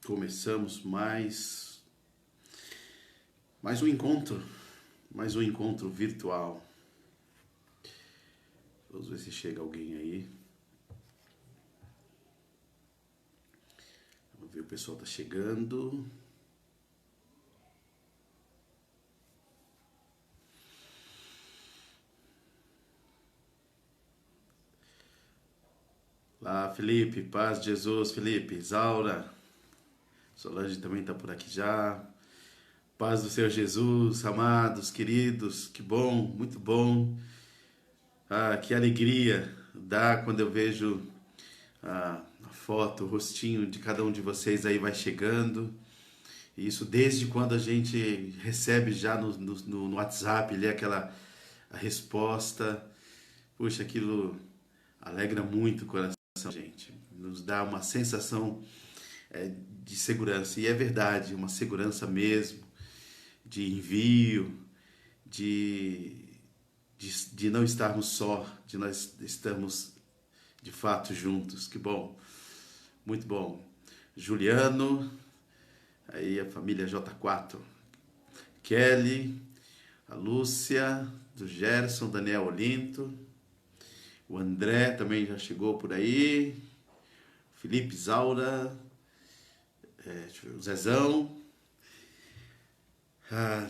começamos mais um encontro virtual. Vamos ver se chega alguém aí. Vamos ver, o pessoal tá chegando. Lá, Felipe, paz de Jesus, Felipe, Isaura, Solange também está por aqui já. Paz do Senhor Jesus, amados, queridos, que bom, muito bom. Que alegria dá quando eu vejo a foto, o rostinho de cada um de vocês aí vai chegando. E isso desde quando a gente recebe já no WhatsApp ali a resposta. Puxa, aquilo alegra muito o coração, gente. Nos dá uma sensação de segurança. E é verdade, uma segurança mesmo, de envio, de, de não estarmos só, de nós estarmos de fato juntos. Que bom, muito bom. Juliano, aí a família J4, Kelly, a Lúcia, do Gerson, Daniel Olinto, o André também já chegou por aí, Felipe Zaura, o Zezão.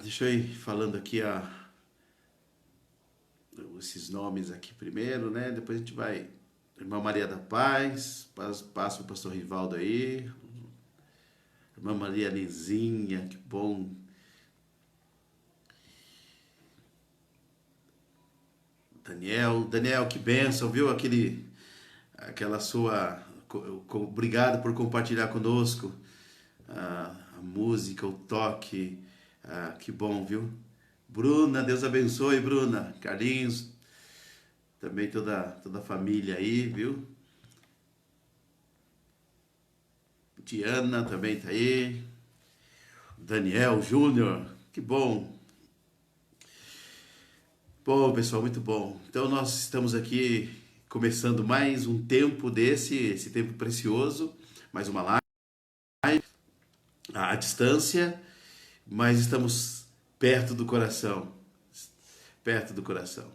Deixa eu ir falando aqui esses nomes aqui primeiro, né? Depois a gente vai. Irmã Maria da Paz, passa o pastor Rivaldo aí. Irmã Maria Lizinha, que bom. Daniel, que bênção, viu? Aquela sua. Obrigado por compartilhar conosco a música, o toque. Que bom, viu? Bruna, Deus abençoe, Bruna. Carlinhos, também toda a família aí, viu? Diana também tá aí. Daniel Júnior, que bom. Bom, pessoal, muito bom. Então nós estamos aqui começando mais um tempo esse tempo precioso, mais uma live à distância, mas estamos perto do coração, perto do coração.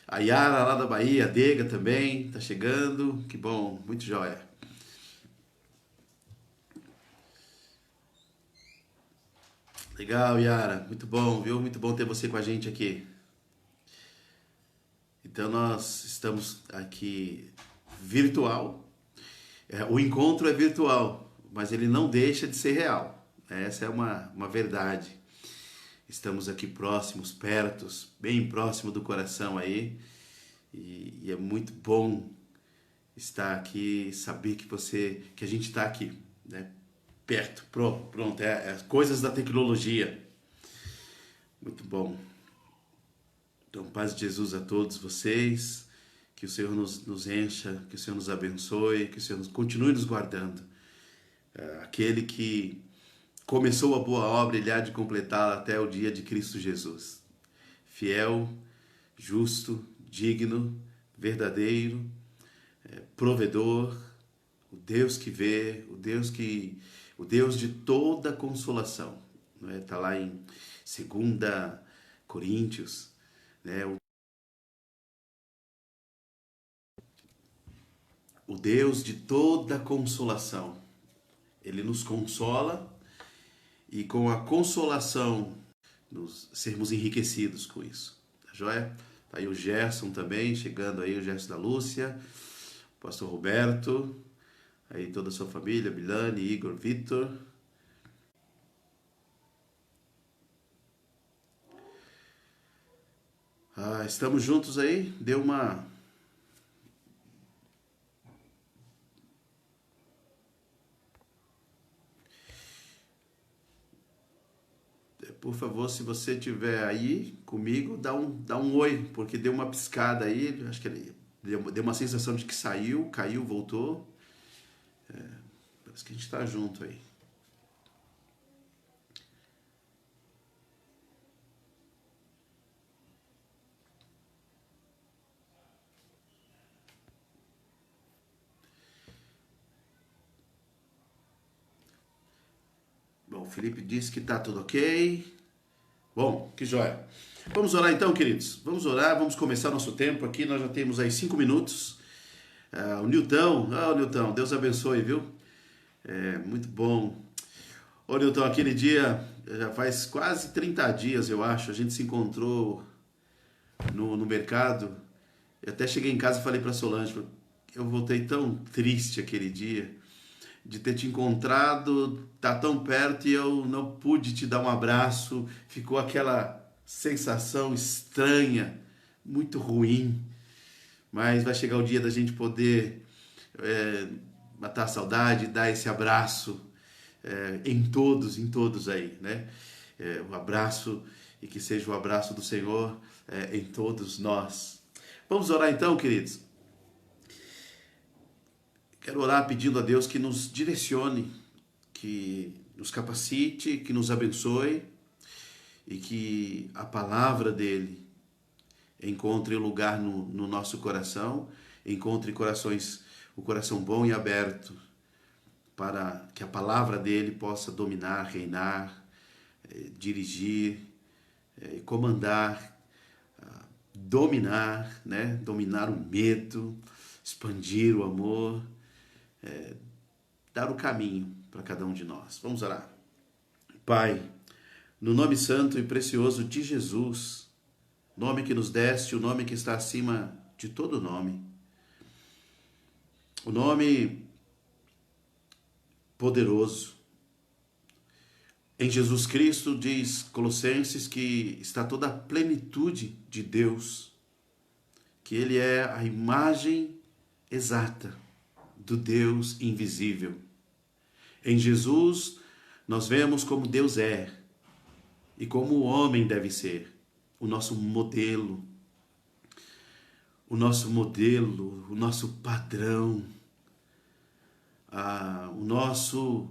A Yara lá da Bahia, a Dega também tá chegando, que bom, muito jóia. Legal, Yara, muito bom, viu? Muito bom ter você com a gente aqui. Então nós estamos aqui virtual. O encontro é virtual, mas ele não deixa de ser real. Essa é uma verdade. Estamos aqui próximos, pertos, bem próximo do coração aí. E é muito bom estar aqui, saber que a gente está aqui, né? Perto, pronto, é coisas da tecnologia. Muito bom. Então, paz de Jesus a todos vocês, que o Senhor nos encha, que o Senhor nos abençoe, que o Senhor continue nos guardando. Aquele que começou a boa obra, ele há de completá-la até o dia de Cristo Jesus. Fiel, justo, digno, verdadeiro, provedor, o Deus que vê, o Deus de toda consolação. Está lá em 2 Coríntios, né? O Deus de toda consolação. Ele nos consola e com a consolação nos sermos enriquecidos com isso. Tá joia? Tá aí o Gerson também, chegando aí, o Gerson da Lúcia, o pastor Roberto, aí toda a sua família, Milane, Igor, Vitor. Estamos juntos aí, deu uma... Por favor, se você estiver aí comigo, dá um oi, porque deu uma piscada aí, acho que ele deu uma sensação de que saiu, caiu, voltou. Parece que a gente está junto aí. O Felipe disse que tá tudo ok. Bom, que joia. Vamos orar então, queridos. Vamos orar, vamos começar nosso tempo aqui. Nós já temos aí 5 minutos. O Nilton, Deus abençoe, viu? Muito bom. Ô Nilton, aquele dia, já faz quase 30 dias, eu acho, a gente se encontrou no mercado. Eu até cheguei em casa e falei para Solange, eu voltei tão triste aquele dia de ter te encontrado, tá tão perto e eu não pude te dar um abraço. Ficou aquela sensação estranha, muito ruim. Mas vai chegar o dia da gente poder matar a saudade, dar esse abraço em todos aí, né? O abraço, e que seja o abraço do Senhor em todos nós. Vamos orar então, queridos. Quero orar pedindo a Deus que nos direcione, que nos capacite, que nos abençoe e que a palavra dele encontre lugar no nosso coração, encontre o coração bom e aberto, para que a palavra dele possa dominar, reinar, dirigir, comandar, dominar, né? Dominar o medo, expandir o amor, dar o caminho para cada um de nós. Vamos orar. Pai, no nome santo e precioso de Jesus, nome que nos deste, o nome que está acima de todo nome, o nome poderoso. Em Jesus Cristo, diz Colossenses, que está toda a plenitude de Deus, que Ele é a imagem exata do Deus invisível. Em Jesus, nós vemos como Deus é e como o homem deve ser, o nosso modelo, o nosso padrão, o nosso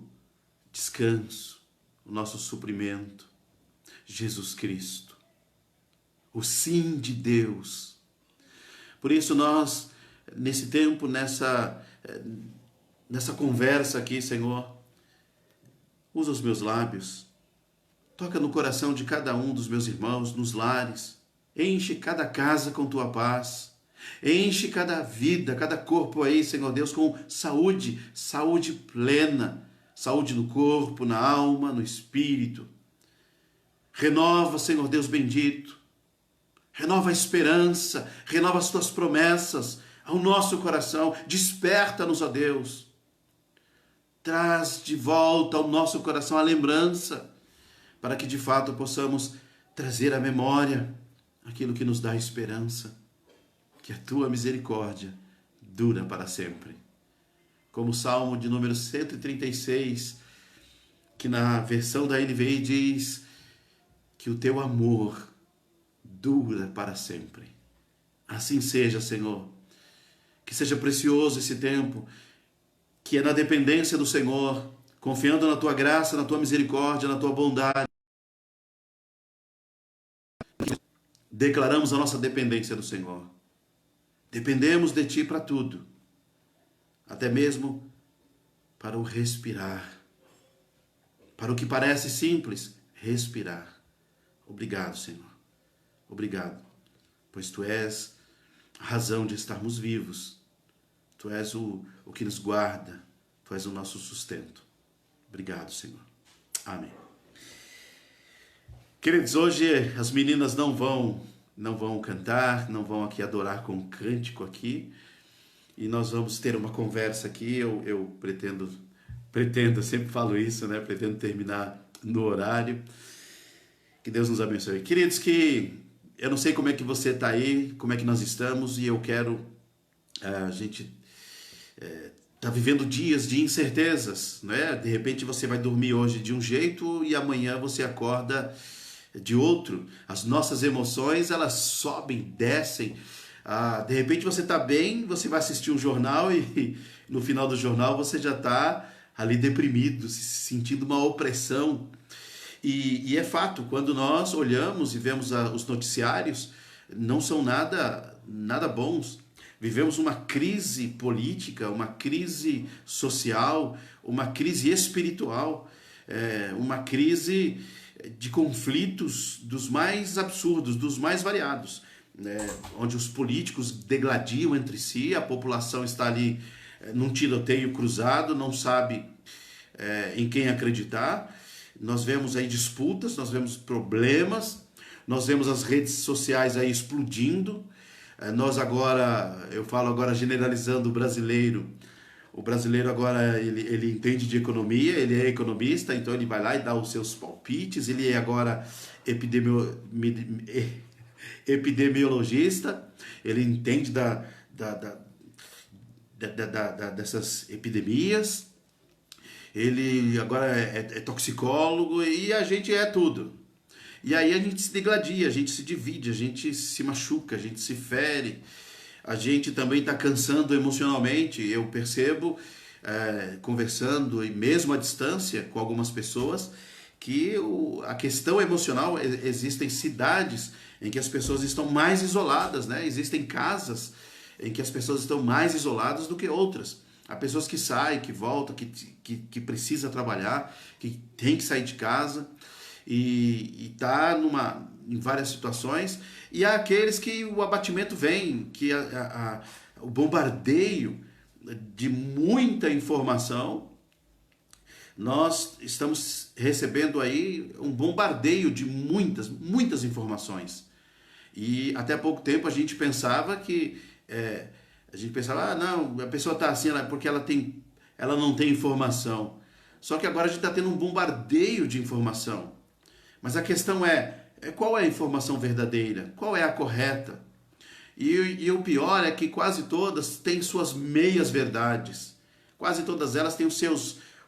descanso, o nosso suprimento, Jesus Cristo, o sim de Deus. Por isso nós, nesse tempo, nessa conversa aqui, Senhor, usa os meus lábios, toca no coração de cada um dos meus irmãos, nos lares, enche cada casa com tua paz, enche cada vida, cada corpo aí, Senhor Deus, com saúde plena, saúde no corpo, na alma, no espírito. Renova, Senhor Deus bendito, renova a esperança, renova as tuas promessas ao nosso coração, desperta-nos, ó Deus, traz de volta ao nosso coração a lembrança, para que de fato possamos trazer à memória aquilo que nos dá esperança, que a tua misericórdia dura para sempre. Como o Salmo de número 136, que na versão da NVI diz que o teu amor dura para sempre. Assim seja, Senhor. Que seja precioso esse tempo, que é na dependência do Senhor, confiando na tua graça, na tua misericórdia, na tua bondade. Declaramos a nossa dependência do Senhor. Dependemos de ti para tudo, até mesmo para o respirar, para o que parece simples, respirar. Obrigado, Senhor. Obrigado, pois tu és a razão de estarmos vivos. Tu és o que nos guarda, tu és o nosso sustento. Obrigado, Senhor. Amém. Queridos, hoje as meninas não vão cantar, não vão aqui adorar com um cântico aqui, e nós vamos ter uma conversa aqui. Eu pretendo, eu sempre falo isso, né? Pretendo terminar no horário. Que Deus nos abençoe. Queridos, que eu não sei como é que você está aí, como é que nós estamos, e eu quero, a gente está vivendo dias de incertezas, né? De repente você vai dormir hoje de um jeito e amanhã você acorda de outro. As nossas emoções, elas sobem, descem. De repente você está bem, você vai assistir um jornal e no final do jornal você já está ali deprimido, se sentindo uma opressão. E é fato, quando nós olhamos e vemos os noticiários, não são nada bons. Vivemos uma crise política, uma crise social, uma crise espiritual. uma crise de conflitos dos mais absurdos, dos mais variados, né? Onde os políticos degladiam entre si, a população está ali num tiroteio cruzado, não sabe em quem acreditar. Nós vemos aí disputas, nós vemos problemas, nós vemos as redes sociais aí explodindo. Nós agora, eu falo agora generalizando o brasileiro agora ele entende de economia, ele é economista, então ele vai lá e dá os seus palpites, ele é agora epidemiologista, ele entende dessas epidemias, ele agora é toxicólogo e a gente é tudo. E aí a gente se degladia, a gente se divide, a gente se machuca, a gente se fere, a gente também está cansando emocionalmente. Eu percebo, conversando e mesmo à distância com algumas pessoas, que a questão emocional, existem cidades em que as pessoas estão mais isoladas, né? Existem casas em que as pessoas estão mais isoladas do que outras. Há pessoas que saem, que voltam, que precisa trabalhar, que tem que sair de casa e está em várias situações. E há aqueles que o abatimento vem, que o bombardeio de muita informação. Nós estamos recebendo aí um bombardeio de muitas informações. E até pouco tempo a gente pensava não, a pessoa está assim porque ela não tem informação. Só que agora a gente está tendo um bombardeio de informação. Mas a questão qual é a informação verdadeira? Qual é a correta? E o pior é que quase todas têm suas meias verdades. Quase todas elas têm os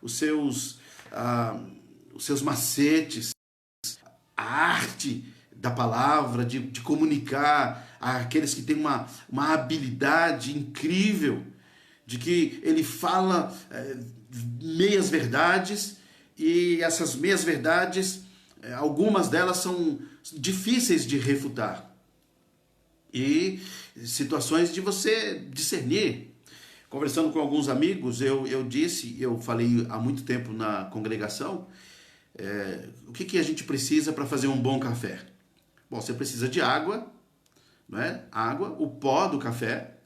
seus macetes, a arte da palavra, de comunicar, aqueles que têm uma habilidade incrível, de que ele fala meias verdades, e essas meias verdades, algumas delas são difíceis de refutar. E situações de você discernir. Conversando com alguns amigos, eu falei há muito tempo na congregação, o que a gente precisa para fazer um bom café? Bom, você precisa de água, não é? Água, o pó do café,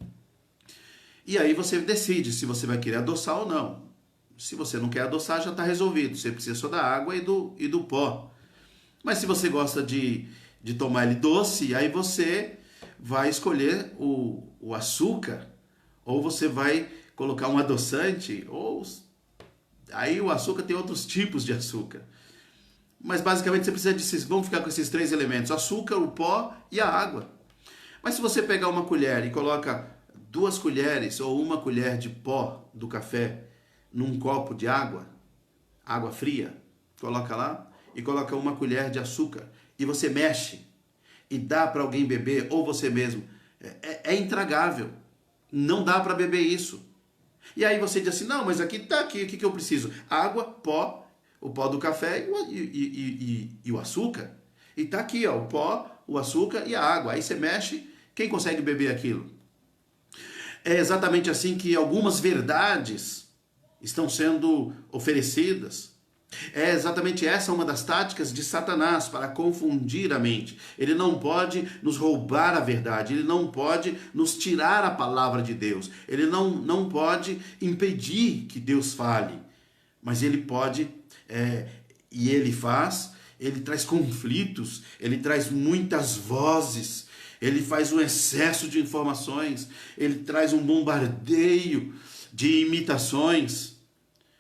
e aí você decide se você vai querer adoçar ou não. Se você não quer adoçar, já está resolvido, você precisa só da água e do pó. Mas se você gosta de tomar ele doce, aí você vai escolher o açúcar, ou você vai colocar um adoçante, ou aí o açúcar tem outros tipos de açúcar. Mas basicamente você precisa vamos ficar com esses três elementos: açúcar, o pó e a água. Mas se você pegar uma colher e coloca 2 colheres ou 1 colher de pó do café num copo de água fria, coloca lá e coloca 1 colher de açúcar e você mexe e dá para alguém beber, ou você mesmo, é intragável. Não dá para beber isso. E aí você diz assim: não, mas aqui está aqui, o que eu preciso? Água, pó, o pó do café e o açúcar. E está aqui, ó, o pó, o açúcar e a água. Aí você mexe, quem consegue beber aquilo? É exatamente assim que algumas verdades estão sendo oferecidas. É exatamente essa uma das táticas de Satanás para confundir a mente. Ele não pode nos roubar a verdade, ele não pode nos tirar a palavra de Deus, ele não pode impedir que Deus fale, mas ele pode, e ele faz, ele traz conflitos, ele traz muitas vozes, ele faz um excesso de informações, ele traz um bombardeio de imitações.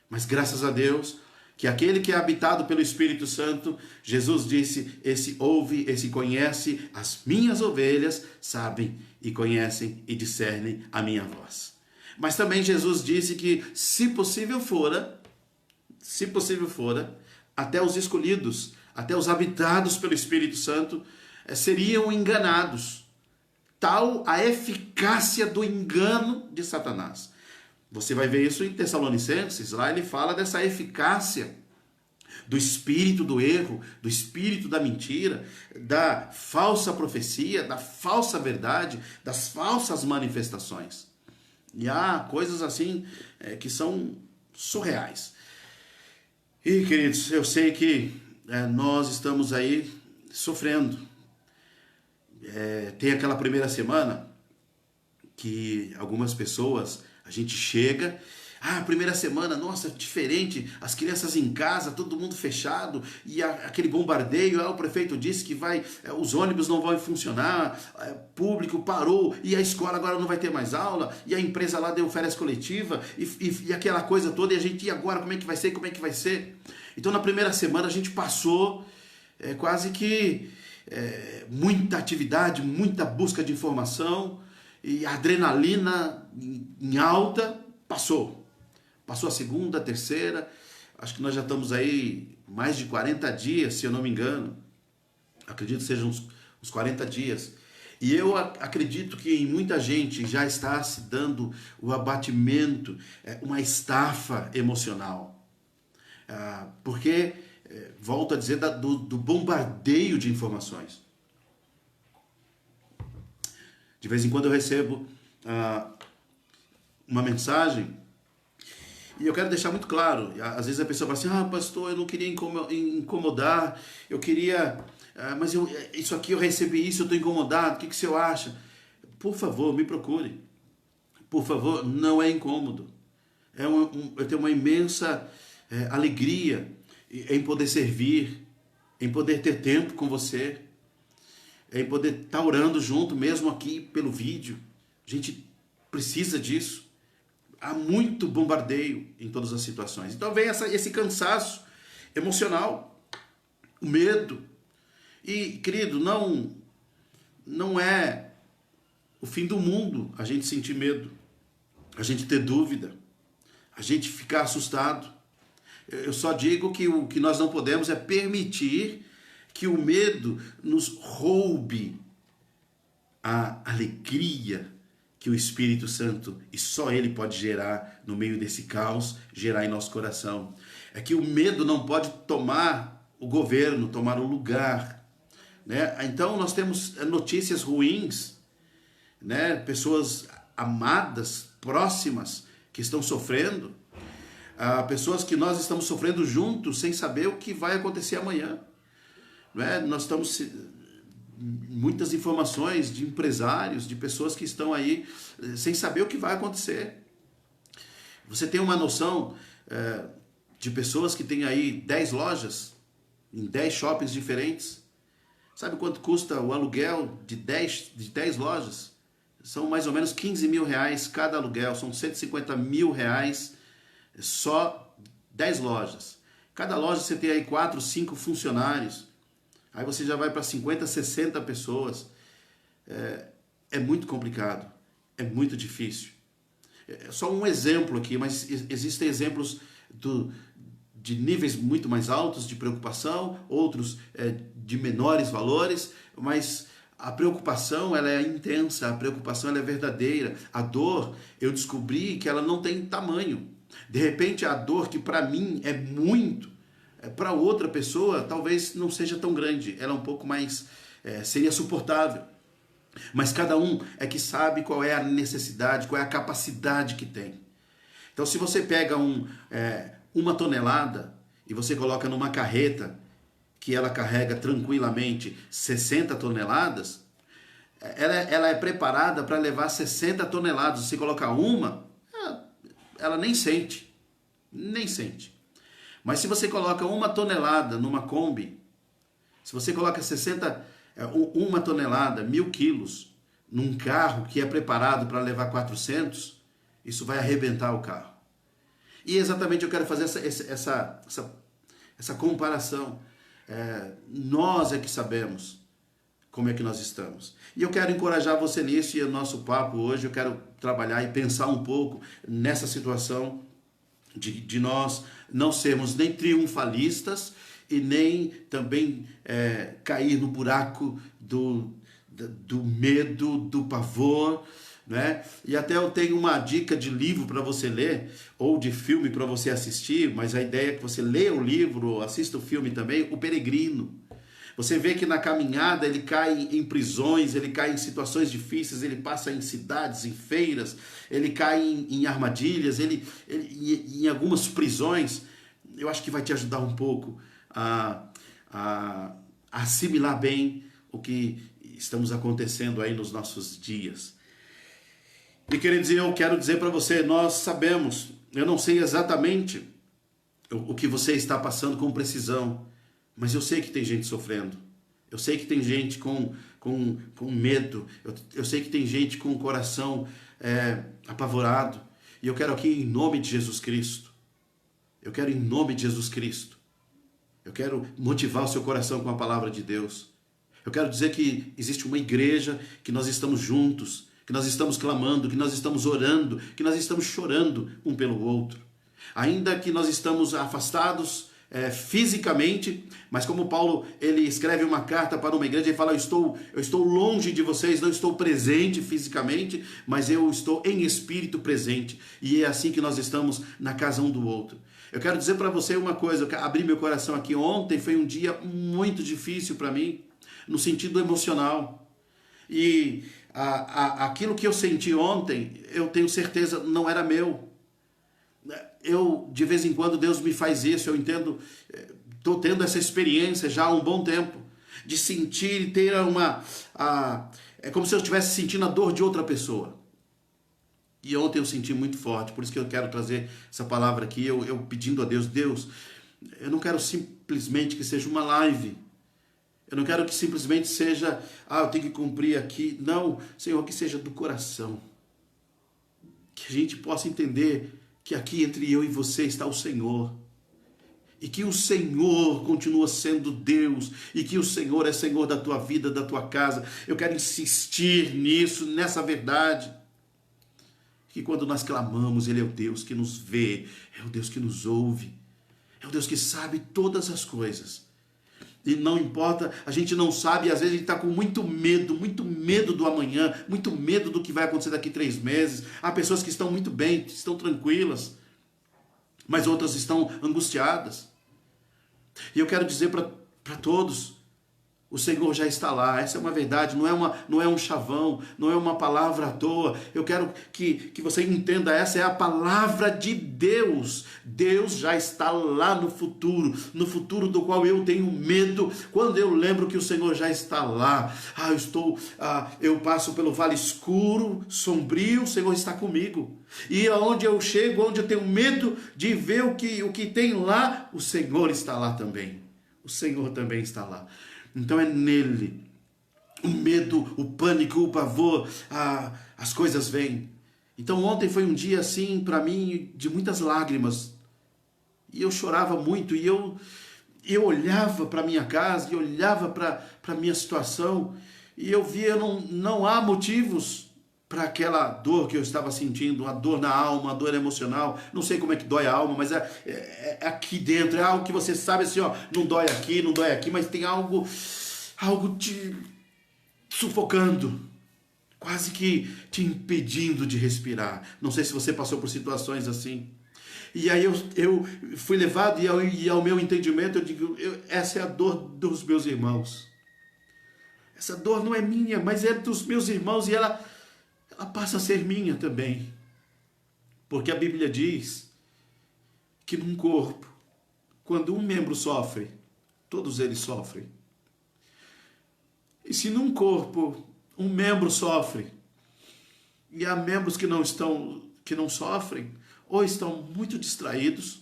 Mas graças a Deus, que aquele que é habitado pelo Espírito Santo, Jesus disse, esse ouve, esse conhece, as minhas ovelhas sabem e conhecem e discernem a minha voz. Mas também Jesus disse que, se possível fora, até os escolhidos, até os habitados pelo Espírito Santo, seriam enganados. Tal a eficácia do engano de Satanás. Você vai ver isso em Tessalonicenses, lá ele fala dessa eficácia do espírito do erro, do espírito da mentira, da falsa profecia, da falsa verdade, das falsas manifestações. E há coisas assim que são surreais. E, queridos, eu sei que nós estamos aí sofrendo. Tem aquela primeira semana que algumas pessoas, a gente chega, primeira semana, nossa, diferente, as crianças em casa, todo mundo fechado, e aquele bombardeio, o prefeito disse que os ônibus não vão funcionar, público parou, e a escola agora não vai ter mais aula, e a empresa lá deu férias coletiva, e aquela coisa toda, e a gente, e agora, como é que vai ser, como é que vai ser? Então, na primeira semana, a gente passou quase que muita atividade, muita busca de informação, e a adrenalina em alta. Passou a segunda, a terceira, acho que nós já estamos aí mais de 40 dias, se eu não me engano, acredito que sejam uns 40 dias, e eu acredito que em muita gente já está se dando o abatimento, uma estafa emocional, porque, volto a dizer, do bombardeio de informações. De vez em quando eu recebo uma mensagem e eu quero deixar muito claro. Às vezes a pessoa fala assim, pastor, eu não queria incomodar, eu queria, mas isso aqui eu recebi isso, eu estou incomodado, o que o senhor acha? Por favor, me procure. Por favor, não é incômodo. Eu tenho uma imensa alegria em poder servir, em poder ter tempo com você, em poder estar orando junto, mesmo aqui pelo vídeo. A gente precisa disso. Há muito bombardeio em todas as situações. Então vem esse cansaço emocional, o medo. E, querido, não é o fim do mundo a gente sentir medo, a gente ter dúvida, a gente ficar assustado. Eu só digo que o que nós não podemos é permitir que o medo nos roube a alegria que o Espírito Santo, e só Ele pode gerar no meio desse caos, gerar em nosso coração. É que o medo não pode tomar o governo, tomar o lugar, né? Então nós temos notícias ruins, né? Pessoas amadas, próximas, que estão sofrendo, pessoas que nós estamos sofrendo juntos, sem saber o que vai acontecer amanhã. Nós estamos muitas informações de empresários, de pessoas que estão aí sem saber o que vai acontecer. Você tem uma noção de pessoas que têm aí 10 lojas em 10 shoppings diferentes? Sabe quanto custa o aluguel de 10 lojas? São mais ou menos 15 mil reais cada aluguel, são 150 mil reais só 10 lojas. Cada loja você tem aí 4, 5 funcionários. Aí você já vai para 50, 60 pessoas. É muito complicado, é muito difícil. É só um exemplo aqui, mas existem exemplos de níveis muito mais altos de preocupação, outros de menores valores, mas a preocupação ela é intensa, a preocupação ela é verdadeira. A dor, eu descobri que ela não tem tamanho. De repente, a dor que para mim é muito, para outra pessoa talvez não seja tão grande, ela é um pouco mais, seria suportável. Mas cada um é que sabe qual é a necessidade, qual é a capacidade que tem. Então se você pega uma tonelada e você coloca numa carreta que ela carrega tranquilamente 60 toneladas, ela é preparada para levar 60 toneladas. Se você colocar uma, ela nem sente. Mas se você coloca 1 tonelada numa Kombi, se você coloca 1 tonelada, 1000 quilos, num carro que é preparado para levar 400, isso vai arrebentar o carro. E exatamente eu quero fazer essa comparação. Nós é que sabemos como é que nós estamos. E eu quero encorajar você nisso, e o nosso papo hoje, eu quero trabalhar e pensar um pouco nessa situação de nós não sermos nem triunfalistas e nem também cair no buraco do medo, do pavor, né? E até eu tenho uma dica de livro para você ler, ou de filme para você assistir, mas a ideia é que você leia o livro, assista o filme também, O Peregrino. Você vê que na caminhada ele cai em prisões, ele cai em situações difíceis, ele passa em cidades, em feiras, ele cai em armadilhas, ele em algumas prisões. eu acho que vai te ajudar um pouco a assimilar bem o que estamos acontecendo aí nos nossos dias. E queridos, eu quero dizer para você, nós sabemos, eu não sei exatamente o que você está passando com precisão, mas eu sei que tem gente sofrendo. Eu sei que tem gente com medo. Eu sei que tem gente com o coração apavorado. E eu quero aqui, em nome de Jesus Cristo, eu quero em nome de Jesus Cristo, eu quero motivar o seu coração com a palavra de Deus. Eu quero dizer que existe uma igreja, que nós estamos juntos, que nós estamos clamando, que nós estamos orando, que nós estamos chorando um pelo outro. Ainda que nós estamos afastados fisicamente, mas como Paulo ele escreve uma carta para uma igreja e fala, eu estou longe de vocês, não estou presente fisicamente, mas eu estou em espírito presente. E é assim que nós estamos na casa um do outro. Eu quero dizer para você uma coisa, eu quero abrir meu coração aqui. Ontem foi um dia muito difícil para mim, no sentido emocional. E aquilo que eu senti ontem, eu tenho certeza, não era meu. De vez em quando, Deus me faz isso, eu entendo, estou tendo essa experiência já há um bom tempo, de sentir e ter é como se eu estivesse sentindo a dor de outra pessoa. E ontem eu senti muito forte, por isso que eu quero trazer essa palavra aqui, eu pedindo a Deus, eu não quero simplesmente que seja uma live, eu não quero que simplesmente seja, eu tenho que cumprir aqui. Não, Senhor, que seja do coração. Que a gente possa entender que aqui entre eu e você está o Senhor. E que o Senhor continua sendo Deus. E que o Senhor é Senhor da tua vida, da tua casa. Eu quero insistir nisso, nessa verdade. Que quando nós clamamos, Ele é o Deus que nos vê. É o Deus que nos ouve. É o Deus que sabe todas as coisas. E não importa, a gente não sabe, às vezes a gente está com muito medo do amanhã, muito medo do que vai acontecer daqui 3 meses. Há pessoas que estão muito bem, estão tranquilas, mas outras estão angustiadas. E eu quero dizer para todos, o Senhor já está lá, essa é uma verdade, não é um chavão, não é uma palavra à toa. Eu quero que você entenda, essa é a palavra de Deus. Deus já está lá no futuro do qual eu tenho medo, quando eu lembro que o Senhor já está lá. Eu passo pelo vale escuro, sombrio, o Senhor está comigo. E aonde eu chego, onde eu tenho medo de ver o que tem lá, o Senhor está lá também. O Senhor também está lá. Então é nele. O medo, o pânico, o pavor, as coisas vêm. Então ontem foi um dia assim, para mim, de muitas lágrimas. E eu chorava muito, e eu olhava para minha casa, e olhava para a minha situação, e eu via, não há motivos para aquela dor que eu estava sentindo, uma dor na alma, uma dor emocional. Não sei como é que dói a alma, mas é aqui dentro, é algo que você sabe assim, não dói aqui, mas tem algo te sufocando, quase que te impedindo de respirar. Não sei se você passou por situações assim. E aí eu fui levado, e ao meu entendimento, eu digo, essa é a dor dos meus irmãos. Essa dor não é minha, mas é dos meus irmãos, e ela passa a ser minha também. Porque a Bíblia diz que num corpo, quando um membro sofre, todos eles sofrem. E se num corpo um membro sofre, e há membros que não sofrem, ou estão muito distraídos,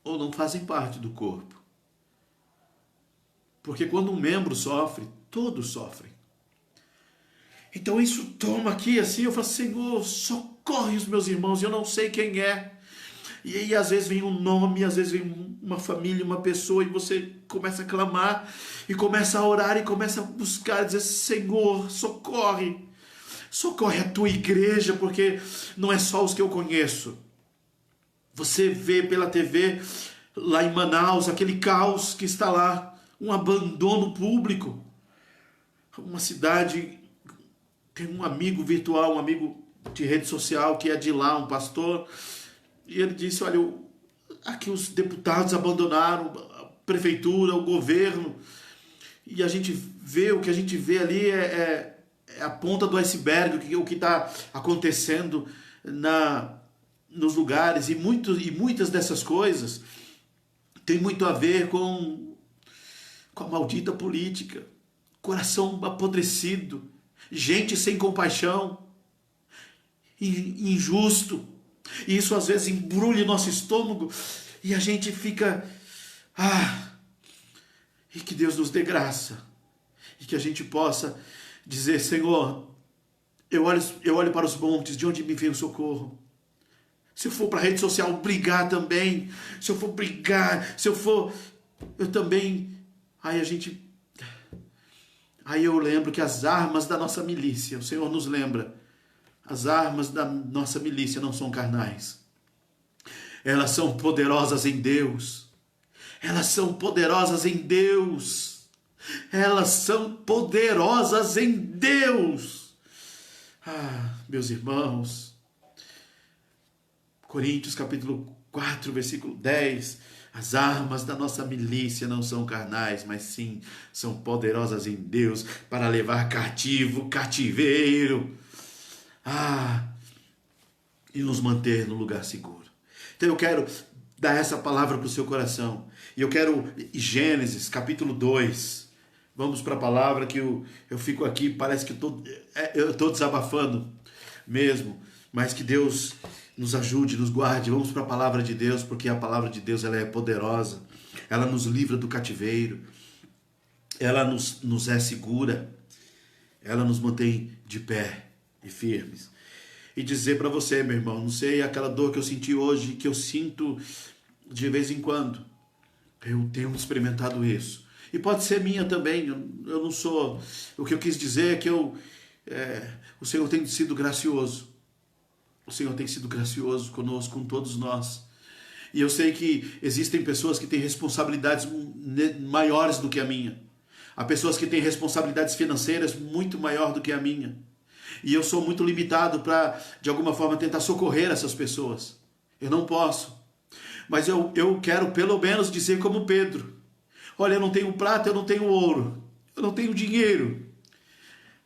ou não fazem parte do corpo. Porque quando um membro sofre, todos sofrem. Então isso toma aqui assim, eu falo, Senhor, socorre os meus irmãos, eu não sei quem é. E aí às vezes vem um nome, às vezes vem uma família, uma pessoa, e você começa a clamar, e começa a orar, e começa a buscar, dizer, Senhor, socorre a tua igreja, porque não é só os que eu conheço. Você vê pela TV, lá em Manaus, aquele caos que está lá, um abandono público, uma cidade. Tem um amigo virtual, um amigo de rede social que é de lá, um pastor, e ele disse, olha, aqui os deputados abandonaram a prefeitura, o governo, e o que a gente vê ali é a ponta do iceberg, o que está acontecendo nos lugares, e muitas dessas coisas tem muito a ver com a maldita política, coração apodrecido, gente sem compaixão, injusto, e isso às vezes embrulha nosso estômago, e a gente fica, e que Deus nos dê graça, e que a gente possa dizer: Senhor, eu olho para os montes, de onde me vem o socorro? Se eu for para a rede social brigar também, eu também, aí eu lembro que as armas da nossa milícia, o Senhor nos lembra, as armas da nossa milícia não são carnais, elas são poderosas em Deus, elas são poderosas em Deus, elas são poderosas em Deus. Meus irmãos, Coríntios capítulo 4, versículo 10, as armas da nossa milícia não são carnais, mas sim são poderosas em Deus para levar cativo o cativeiro, e nos manter no lugar seguro. Então eu quero dar essa palavra para o seu coração, e eu quero Gênesis capítulo 2, vamos para a palavra, que eu fico aqui, parece que eu estou desabafando mesmo, mas que Deus nos ajude, nos guarde. Vamos para a palavra de Deus, porque a palavra de Deus, ela é poderosa, ela nos livra do cativeiro, ela nos é segura, ela nos mantém de pé e firmes. E dizer para você, meu irmão, não sei aquela dor que eu senti hoje, que eu sinto de vez em quando, eu tenho experimentado isso, e pode ser minha também, eu não sou, o que eu quis dizer é que o Senhor tem sido gracioso. O Senhor tem sido gracioso conosco, com todos nós. E eu sei que existem pessoas que têm responsabilidades maiores do que a minha. Há pessoas que têm responsabilidades financeiras muito maior do que a minha. E eu sou muito limitado para, de alguma forma, tentar socorrer essas pessoas. Eu não posso. Mas eu quero pelo menos dizer como Pedro: olha, eu não tenho prata, eu não tenho ouro, eu não tenho dinheiro,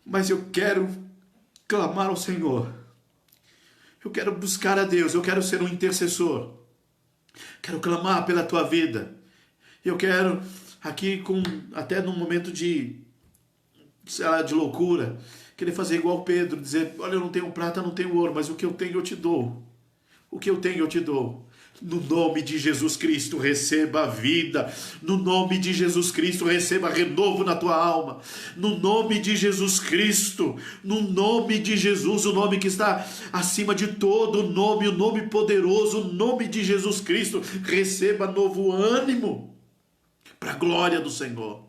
mas eu quero clamar ao Senhor. Eu quero buscar a Deus, eu quero ser um intercessor. Quero clamar pela tua vida. Eu quero, aqui, até num momento de loucura, querer fazer igual Pedro, dizer: olha, eu não tenho prata, não tenho ouro, mas o que eu tenho eu te dou. O que eu tenho eu te dou. No nome de Jesus Cristo, receba a vida. No nome de Jesus Cristo, receba renovo na tua alma. No nome de Jesus Cristo, no nome de Jesus, o nome que está acima de todo nome, o nome poderoso, o nome de Jesus Cristo, receba novo ânimo, para a glória do Senhor,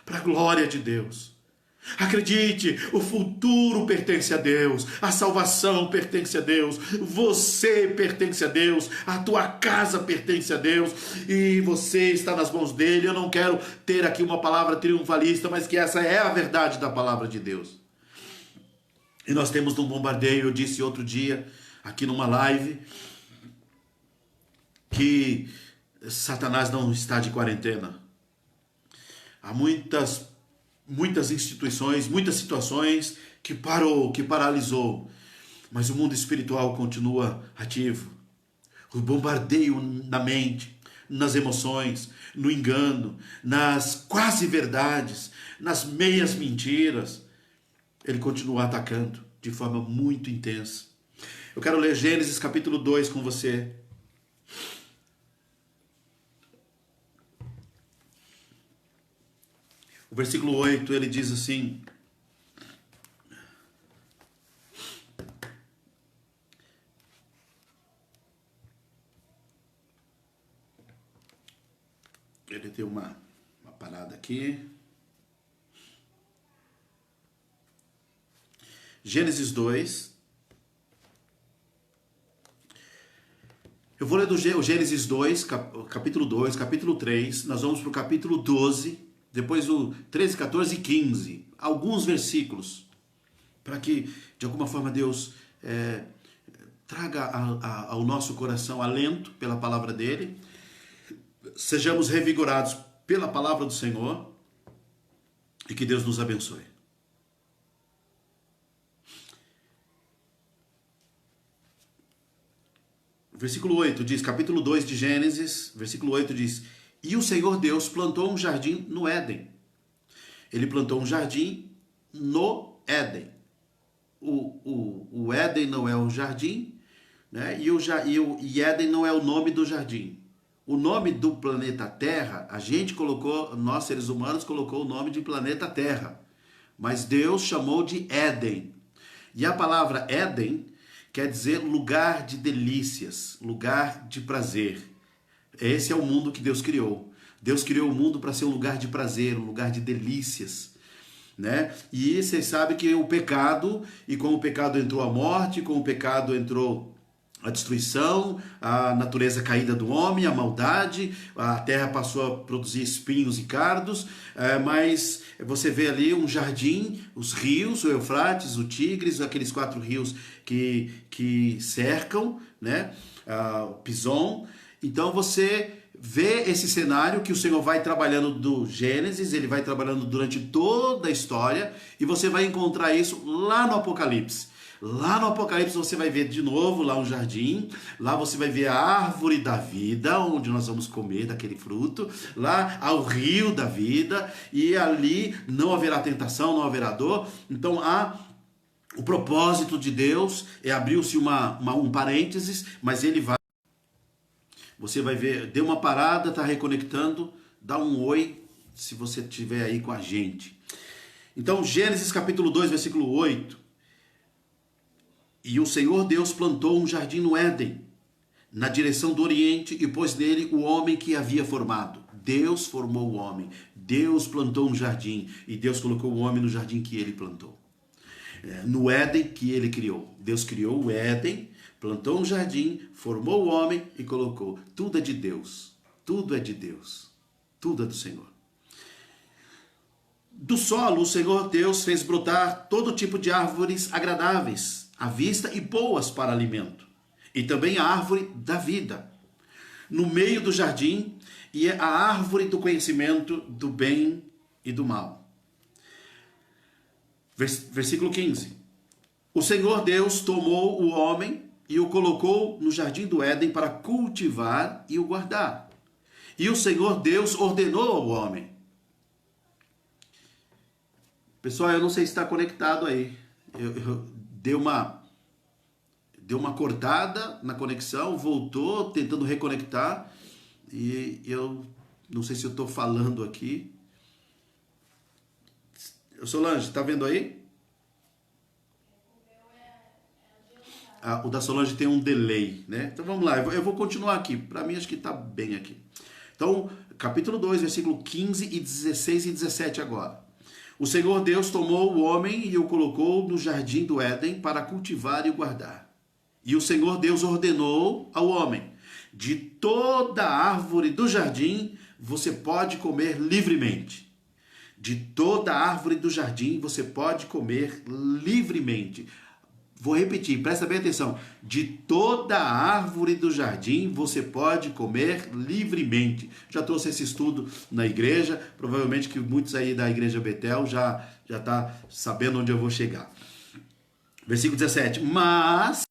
para a glória de Deus. Acredite, o futuro pertence a Deus, a salvação pertence a Deus, você pertence a Deus, a tua casa pertence a Deus, e você está nas mãos dele. Eu não quero ter aqui uma palavra triunfalista, mas que essa é a verdade da palavra de Deus. E nós temos um bombardeio, eu disse outro dia, aqui numa live, que Satanás não está de quarentena. Há muitas instituições, muitas situações que parou, que paralisou, mas o mundo espiritual continua ativo. O bombardeio na mente, nas emoções, no engano, nas quase verdades, nas meias mentiras, ele continua atacando de forma muito intensa. Eu quero ler Gênesis capítulo 2 com você. O versículo 8, ele diz assim: ele tem uma parada aqui. Gênesis 2. Eu vou ler do Gênesis 2, capítulo 2, capítulo 3. Nós vamos para o capítulo 12. Depois o 13, 14 e 15, alguns versículos, para que de alguma forma Deus traga ao nosso coração alento pela palavra dele, sejamos revigorados pela palavra do Senhor, e que Deus nos abençoe. versículo 8 diz, capítulo 2 de Gênesis, versículo 8 diz: E o Senhor Deus plantou um jardim no Éden. Ele plantou um jardim no Éden. O Éden não é o jardim, né? E Éden não é o nome do jardim. O nome do planeta Terra, a gente colocou, nós seres humanos colocou o nome de planeta Terra, mas Deus chamou de Éden. E a palavra Éden quer dizer lugar de delícias, lugar de prazer. Esse é o mundo que Deus criou. Deus criou o mundo para ser um lugar de prazer, um lugar de delícias, né? E vocês sabem que o pecado, e com o pecado entrou a morte, com o pecado entrou a destruição, a natureza caída do homem, a maldade, a terra passou a produzir espinhos e cardos, mas você vê ali um jardim, os rios, o Eufrates, o Tigres, aqueles 4 rios que cercam, né? O Pison. Então você vê esse cenário que o Senhor vai trabalhando do Gênesis, ele vai trabalhando durante toda a história, e você vai encontrar isso lá no Apocalipse. Lá no Apocalipse você vai ver de novo lá um jardim, lá você vai ver a árvore da vida, onde nós vamos comer daquele fruto, lá há o rio da vida, e ali não haverá tentação, não haverá dor. Então o propósito de Deus abriu-se um parênteses, mas ele vai. Você vai ver, deu uma parada, está reconectando, dá um oi se você estiver aí com a gente. Então, Gênesis capítulo 2, versículo 8. E o Senhor Deus plantou um jardim no Éden, na direção do Oriente, e pôs nele o homem que havia formado. Deus formou o homem, Deus plantou um jardim, e Deus colocou o homem no jardim que ele plantou. No Éden que ele criou. Deus criou o Éden, plantou um jardim, formou o homem e colocou. Tudo é de Deus, tudo é de Deus, tudo é do Senhor. Do solo, o Senhor Deus fez brotar todo tipo de árvores agradáveis à vista e boas para alimento, e também a árvore da vida. No meio do jardim, e a árvore do conhecimento do bem e do mal. Versículo 15. O Senhor Deus tomou o homem e o colocou no jardim do Éden para cultivar e o guardar. E o Senhor Deus ordenou ao homem. Pessoal, eu não sei se está conectado aí. Deu uma cortada na conexão, voltou tentando reconectar, e eu não sei se eu estou falando aqui. Solange, está vendo aí? O da Solange tem um delay, né? Então vamos lá, eu vou continuar aqui. Para mim acho que está bem aqui. Então, capítulo 2, versículo 15 e 16 e 17 agora. O Senhor Deus tomou o homem e o colocou no jardim do Éden para cultivar e guardar. E o Senhor Deus ordenou ao homem: de toda árvore do jardim você pode comer livremente. De toda árvore do jardim você pode comer livremente. Vou repetir, presta bem atenção. De toda árvore do jardim você pode comer livremente. Já trouxe esse estudo na igreja, provavelmente que muitos aí da igreja Betel já tá sabendo onde eu vou chegar. Versículo 17. Mas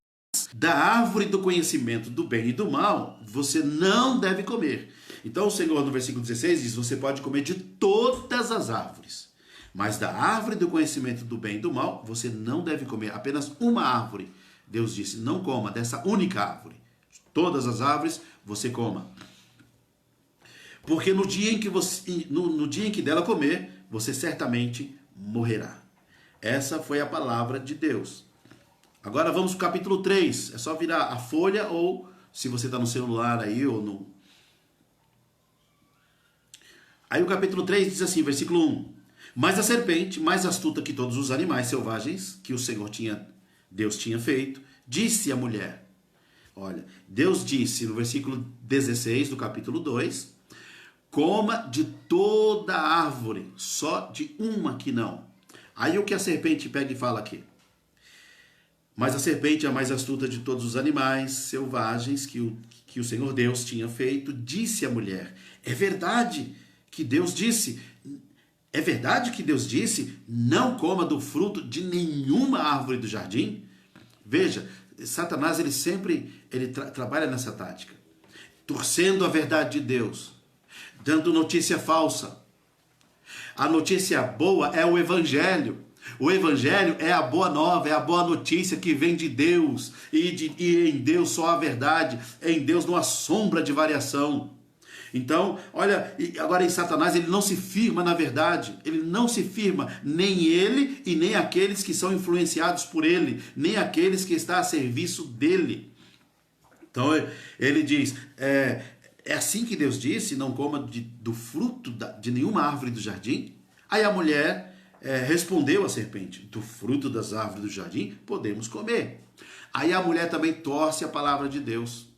da árvore do conhecimento do bem e do mal você não deve comer. Então o Senhor no versículo 16 diz: você pode comer de todas as árvores. Mas da árvore do conhecimento do bem e do mal, você não deve comer. Apenas uma árvore. Deus disse: não coma dessa única árvore. Todas as árvores você coma. Porque no dia em que dela comer, você certamente morrerá. Essa foi a palavra de Deus. Agora vamos para o capítulo 3. É só virar a folha, ou se você está no celular aí, ou no... Aí o capítulo 3 diz assim, versículo 1. Mas a serpente, mais astuta que todos os animais selvagens que o Senhor Deus tinha feito, disse à mulher. Olha, Deus disse no versículo 16 do capítulo 2, coma de toda a árvore, só de uma que não. Aí o que a serpente pega e fala aqui? Mas a serpente, a mais astuta de todos os animais selvagens que o Senhor Deus tinha feito, disse à mulher, é verdade que Deus disse... É verdade que Deus disse, não coma do fruto de nenhuma árvore do jardim? Veja, Satanás, ele sempre trabalha nessa tática, torcendo a verdade de Deus, dando notícia falsa. A notícia boa é o evangelho. O evangelho é a boa nova, é a boa notícia que vem de Deus, e em Deus só a verdade, em Deus não há sombra de variação. Então, olha, agora em Satanás ele não se firma na verdade, ele não se firma, nem ele e nem aqueles que são influenciados por ele, nem aqueles que estão a serviço dele. Então ele diz, é assim que Deus disse, não coma do fruto de nenhuma árvore do jardim. Aí a mulher respondeu à serpente, do fruto das árvores do jardim podemos comer. Aí a mulher também torce a palavra de Deus,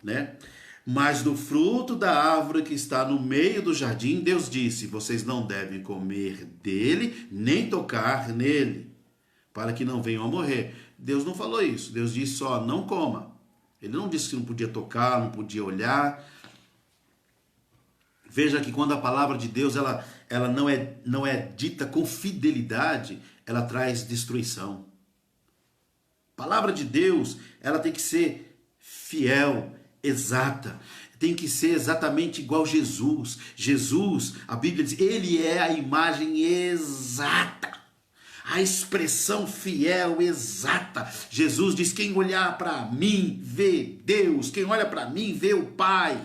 né? Mas do fruto da árvore que está no meio do jardim, Deus disse, vocês não devem comer dele, nem tocar nele, para que não venham a morrer. Deus não falou isso, Deus disse só, não coma. Ele não disse que não podia tocar, não podia olhar. Veja que quando a palavra de Deus ela não é dita com fidelidade, ela traz destruição. A palavra de Deus, ela tem que ser fiel, exata, tem que ser exatamente igual Jesus. Jesus, a Bíblia diz, ele é a imagem exata, a expressão fiel, exata. Jesus diz, quem olhar para mim vê Deus, quem olha para mim vê o Pai.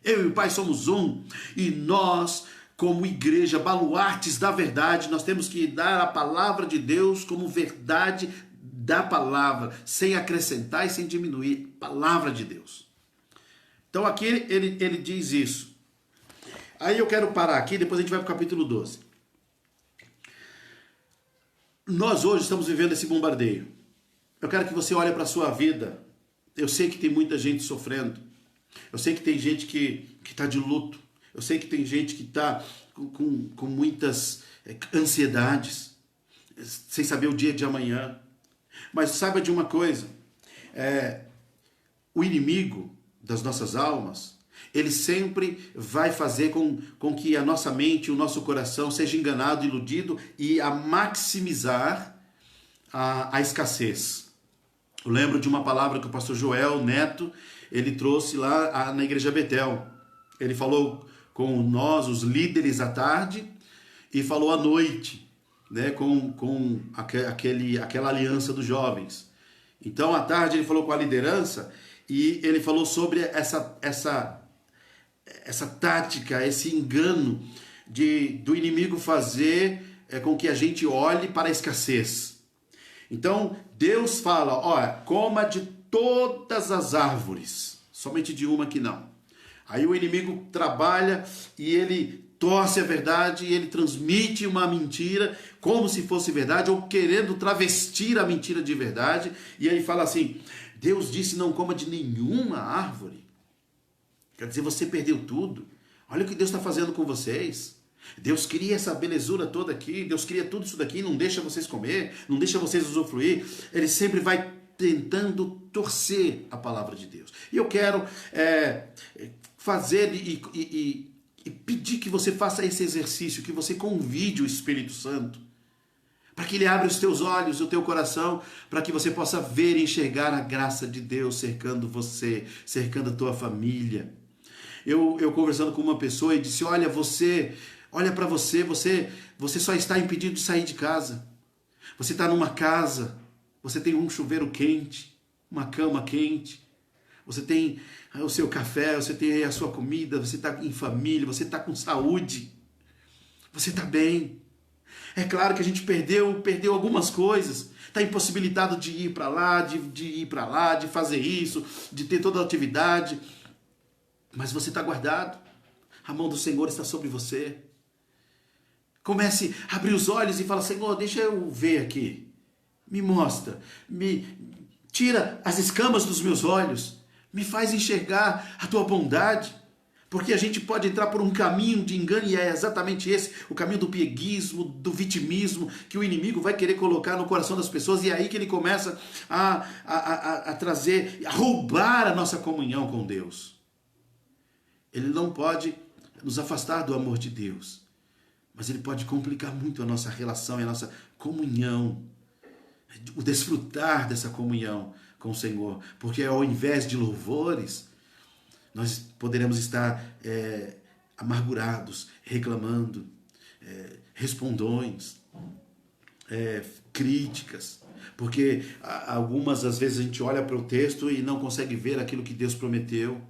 Eu e o Pai somos um, e nós, como igreja, baluartes da verdade, nós temos que dar a palavra de Deus como verdade da palavra, sem acrescentar e sem diminuir, palavra de Deus. Então aqui ele diz isso. Aí eu quero parar aqui, depois a gente vai para o capítulo 12. Nós hoje estamos vivendo esse bombardeio. Eu quero que você olhe para a sua vida. Eu sei que tem muita gente sofrendo. Eu sei que tem gente que está de luto. Eu sei que tem gente que está com muitas ansiedades, sem saber o dia de amanhã. Mas saiba de uma coisa, o inimigo das nossas almas, ele sempre vai fazer com que a nossa mente, o nosso coração seja enganado, iludido e a maximizar a escassez. Eu lembro de uma palavra que o pastor Joel Neto, ele trouxe lá na igreja Betel. Ele falou com nós, os líderes, à tarde, e falou à noite, né, com aquela aliança dos jovens. Então, à tarde, ele falou com a liderança e ele falou sobre essa tática, esse engano do inimigo fazer com que a gente olhe para a escassez. Então, Deus fala, olha, coma de todas as árvores, somente de uma que não. Aí o inimigo trabalha e ele torce a verdade e ele transmite uma mentira como se fosse verdade, ou querendo travestir a mentira de verdade. E ele fala assim, Deus disse não coma de nenhuma árvore. Quer dizer, você perdeu tudo. Olha o que Deus está fazendo com vocês. Deus queria essa belezura toda aqui, Deus queria tudo isso daqui, não deixa vocês comer, não deixa vocês usufruir. Ele sempre vai tentando torcer a palavra de Deus. E eu quero fazer e pedir que você faça esse exercício, que você convide o Espírito Santo, para que ele abra os teus olhos, o teu coração, para que você possa ver e enxergar a graça de Deus cercando você, cercando a tua família. Eu conversando com uma pessoa e disse, olha para você só está impedido de sair de casa. Você está numa casa, você tem um chuveiro quente, uma cama quente, você tem o seu café, você tem a sua comida, você está em família, você está com saúde, você está bem. É claro que a gente perdeu algumas coisas, está impossibilitado de ir para lá, de ir para lá, de fazer isso, de ter toda a atividade, mas você está guardado, a mão do Senhor está sobre você. Comece a abrir os olhos e fala, Senhor, deixa eu ver aqui, me mostra, me tira as escamas dos meus olhos, me faz enxergar a tua bondade, porque a gente pode entrar por um caminho de engano, e é exatamente esse, o caminho do pieguismo, do vitimismo, que o inimigo vai querer colocar no coração das pessoas, e é aí que ele começa a trazer, a roubar a nossa comunhão com Deus. Ele não pode nos afastar do amor de Deus, mas ele pode complicar muito a nossa relação e a nossa comunhão, o desfrutar dessa comunhão com o Senhor, porque ao invés de louvores, nós poderemos estar amargurados, reclamando, respondões, críticas, porque algumas às vezes a gente olha para o texto e não consegue ver aquilo que Deus prometeu.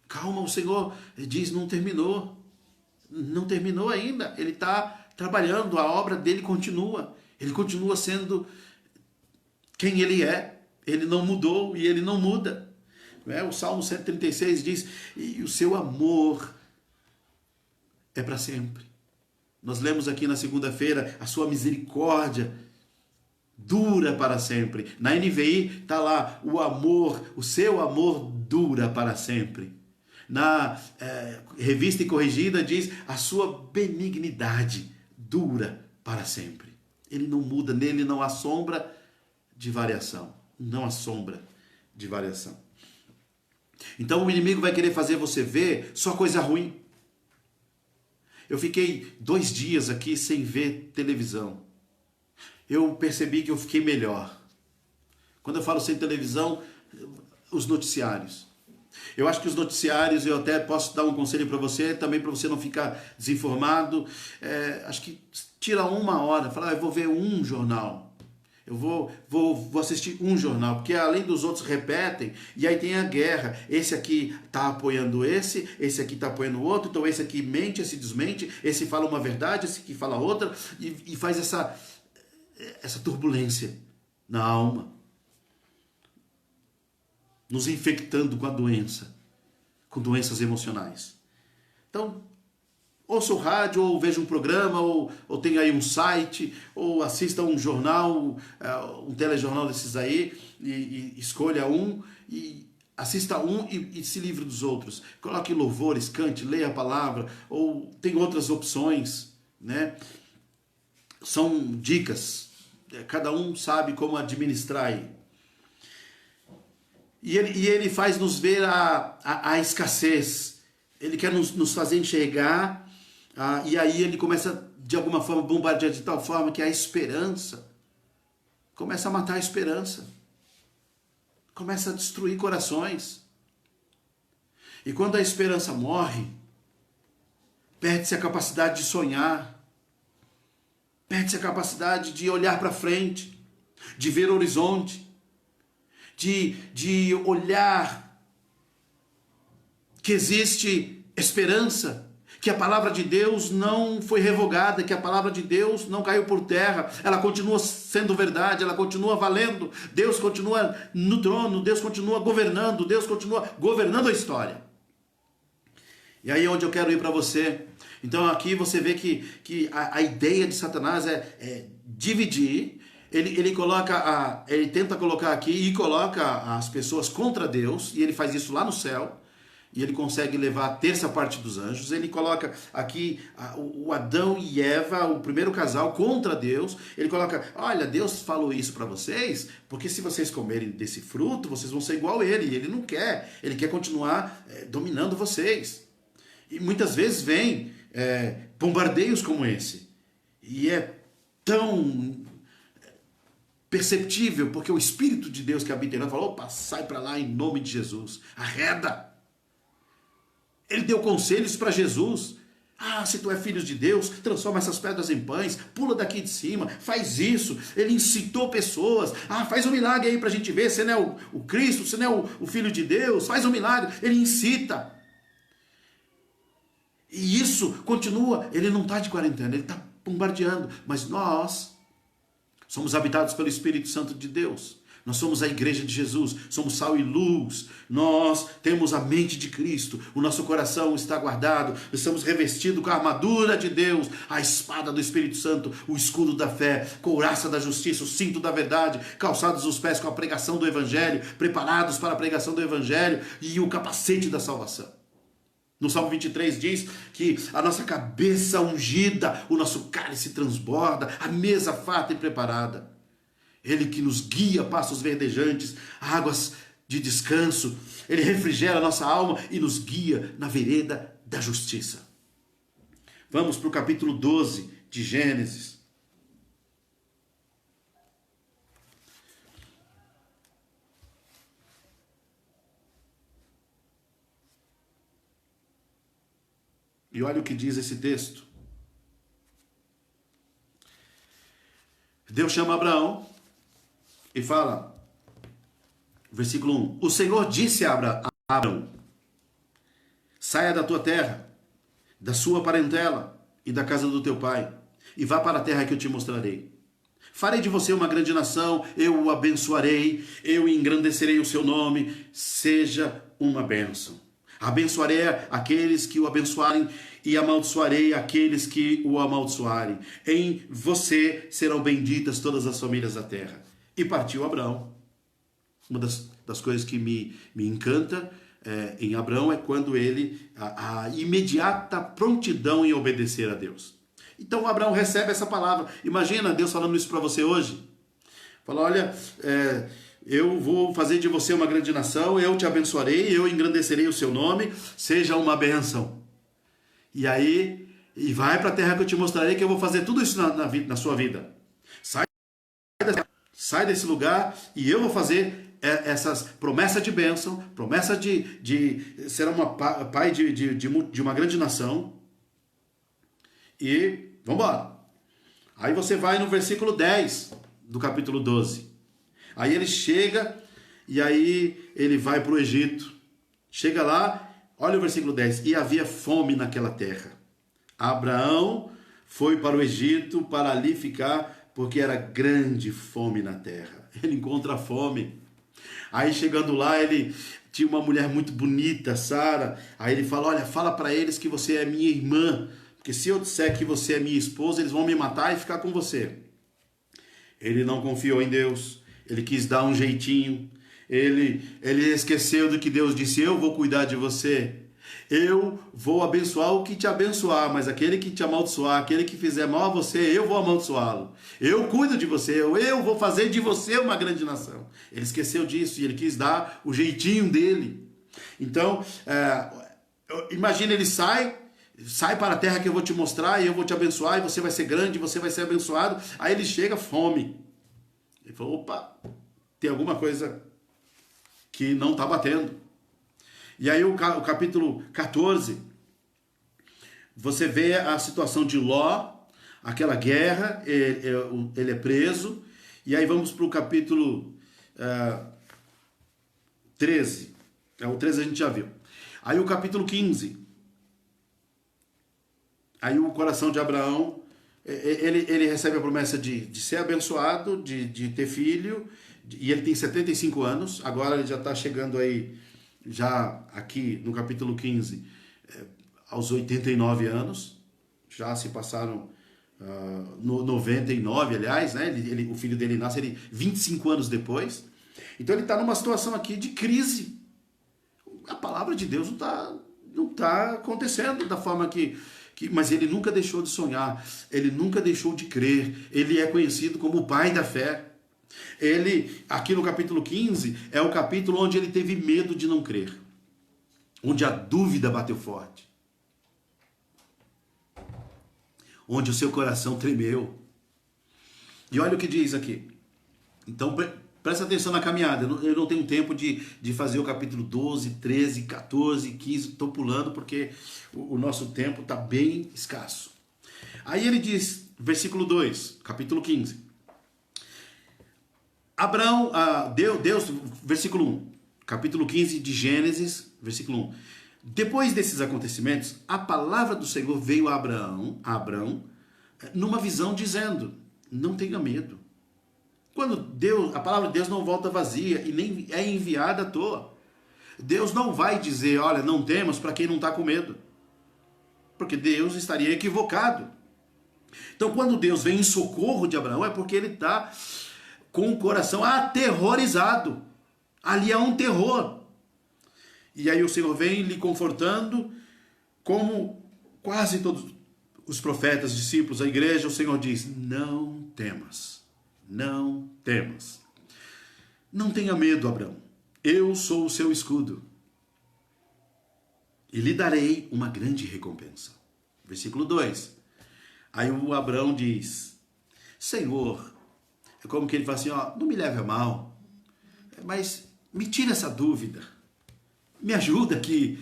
Calma, o Senhor diz, não terminou ainda, Ele está trabalhando, a obra dele continua, Ele continua sendo quem Ele é, Ele não mudou e Ele não muda. O Salmo 136 diz, e o seu amor é para sempre. Nós lemos aqui na segunda-feira, a sua misericórdia dura para sempre. Na NVI está lá, o seu amor dura para sempre. Na Revista e Corrigida diz, a sua benignidade dura para sempre. Ele não muda, nele não há sombra de variação. Não há sombra de variação. Então o inimigo vai querer fazer você ver só coisa ruim. Eu fiquei 2 dias aqui sem ver televisão. Eu percebi que eu fiquei melhor. Quando eu falo sem televisão, os noticiários. Eu acho que os noticiários, eu até posso dar um conselho para você, também para você não ficar desinformado. Acho que tira 1 hora, fala, eu vou ver um jornal. Eu vou assistir um jornal, porque além dos outros repetem, e aí tem a guerra. Esse aqui está apoiando esse aqui está apoiando o outro, então esse aqui mente, esse desmente, esse fala uma verdade, esse aqui fala outra, e faz essa turbulência na alma, nos infectando com a doença, com doenças emocionais. Então, ouça o rádio, ou veja um programa, ou tenha aí um site, ou assista um jornal, um telejornal desses aí, e escolha um, e assista um e se livre dos outros. Coloque louvores, cante, leia a palavra, ou tem outras opções, né? São dicas, cada um sabe como administrar aí. E ele faz nos ver a escassez, ele quer nos fazer enxergar. E aí ele começa, de alguma forma, a bombardear de tal forma que a esperança começa a matar a esperança. Começa a destruir corações. E quando a esperança morre, perde-se a capacidade de sonhar. Perde-se a capacidade de olhar para frente, de ver o horizonte, de olhar que existe esperança, que a palavra de Deus não foi revogada, que a palavra de Deus não caiu por terra, ela continua sendo verdade, ela continua valendo, Deus continua no trono, Deus continua governando, Deus continua governando a história. E aí é onde eu quero ir para você. Então aqui você vê que a ideia de Satanás é dividir. Ele tenta colocar aqui e coloca as pessoas contra Deus, e ele faz isso lá no céu. E ele consegue levar a 1/3 dos anjos. Ele coloca aqui o Adão e Eva, o primeiro casal, contra Deus. Ele coloca, olha, Deus falou isso para vocês, porque se vocês comerem desse fruto, vocês vão ser igual a ele. E ele não quer, ele quer continuar dominando vocês. E muitas vezes vem bombardeios como esse. E é tão perceptível, porque o Espírito de Deus que habita em nós falou, opa, sai para lá em nome de Jesus. Arreda. Ele deu conselhos para Jesus. Se tu é filho de Deus, transforma essas pedras em pães, pula daqui de cima, faz isso. Ele incitou pessoas. Faz um milagre aí para a gente ver. Você não é o Cristo, você não é o Filho de Deus, faz um milagre. Ele incita. E isso continua. Ele não está de quarentena, ele está bombardeando. Mas nós somos habitados pelo Espírito Santo de Deus. Nós somos a igreja de Jesus, somos sal e luz, nós temos a mente de Cristo, o nosso coração está guardado, estamos revestidos com a armadura de Deus, a espada do Espírito Santo, o escudo da fé, couraça da justiça, o cinto da verdade, calçados os pés com a pregação do Evangelho, preparados para a pregação do Evangelho e o capacete da salvação. No Salmo 23 diz que a nossa cabeça ungida, o nosso cálice transborda, a mesa farta e preparada. Ele que nos guia a pastos verdejantes, águas de descanso. Ele refrigera a nossa alma e nos guia na vereda da justiça. Vamos para o capítulo 12 de Gênesis. E olha o que diz esse texto. Deus chama Abraão e fala, versículo 1, o Senhor disse a Abraão, saia da tua terra, da sua parentela e da casa do teu pai, e vá para a terra que eu te mostrarei. Farei de você uma grande nação, eu o abençoarei, eu engrandecerei o seu nome, seja uma bênção. Abençoarei aqueles que o abençoarem e amaldiçoarei aqueles que o amaldiçoarem. Em você serão benditas todas as famílias da terra. E partiu Abraão. Uma das coisas que me encanta em Abraão é quando ele, a imediata prontidão em obedecer a Deus. Então Abraão recebe essa palavra. Imagina Deus falando isso para você hoje. Fala, olha, eu vou fazer de você uma grande nação, eu te abençoarei, eu engrandecerei o seu nome, seja uma bênção. E aí, vai para a terra que eu te mostrarei, que eu vou fazer tudo isso na sua vida. Sai desse lugar e eu vou fazer essas promessas de bênção, promessa de ser pai de uma grande nação. E vamos embora. Aí você vai no versículo 10 do capítulo 12. Aí ele chega e aí ele vai para o Egito. Chega lá, olha o versículo 10. E havia fome naquela terra. Abraão foi para o Egito para ali ficar, porque era grande fome na terra. Ele encontra fome. Aí chegando lá, ele tinha uma mulher muito bonita, Sara. Aí ele fala, olha, fala para eles que você é minha irmã. Porque se eu disser que você é minha esposa, eles vão me matar e ficar com você. Ele não confiou em Deus. Ele quis dar um jeitinho. Ele esqueceu do que Deus disse, eu vou cuidar de você. Eu vou abençoar o que te abençoar, mas aquele que te amaldiçoar, aquele que fizer mal a você, eu vou amaldiçoá-lo. Eu cuido de você, eu vou fazer de você uma grande nação. Ele esqueceu disso e ele quis dar o jeitinho dele. Então, imagina ele sai para a terra que eu vou te mostrar e eu vou te abençoar e você vai ser grande, você vai ser abençoado. Aí ele chega, fome. Ele falou, opa, tem alguma coisa que não está batendo. E aí o capítulo 14, você vê a situação de Ló, aquela guerra, ele é preso, e aí vamos para o capítulo 13, o 13 a gente já viu. Aí o capítulo 15, aí o coração de Abraão, ele recebe a promessa de ser abençoado, de ter filho, e ele tem 75 anos, agora ele já está chegando aí, já aqui no capítulo 15, aos 89 anos, já se passaram 99, aliás, né? O filho dele nasce 25 anos depois. Então ele está numa situação aqui de crise. A palavra de Deus não tá acontecendo da forma mas ele nunca deixou de sonhar, ele nunca deixou de crer, ele é conhecido como o pai da fé. Ele, aqui no capítulo 15, é o capítulo onde ele teve medo de não crer, onde a dúvida bateu forte, onde o seu coração tremeu. E olha o que diz aqui. Então presta atenção na caminhada. Eu não tenho tempo de fazer o capítulo 12, 13, 14, 15, estou pulando porque o nosso tempo está bem escasso. Aí ele diz, versículo 2, capítulo 15. Abraão, Deus, versículo 1, capítulo 15 de Gênesis, versículo 1. Depois desses acontecimentos, a palavra do Senhor veio a Abraão, numa visão dizendo, não tenha medo. Quando a palavra de Deus não volta vazia e nem é enviada à toa. Deus não vai dizer, olha, não temas para quem não está com medo. Porque Deus estaria equivocado. Então quando Deus vem em socorro de Abraão, é porque ele está com o coração aterrorizado. Ali há um terror. E aí o Senhor vem lhe confortando, como quase todos os profetas, discípulos, a igreja, o Senhor diz, não temas, não temas. Não tenha medo, Abraão, eu sou o seu escudo. E lhe darei uma grande recompensa. Versículo 2. Aí o Abraão diz, Senhor, é como que ele fala assim, ó, não me leve a mal, mas me tira essa dúvida. Me ajuda aqui.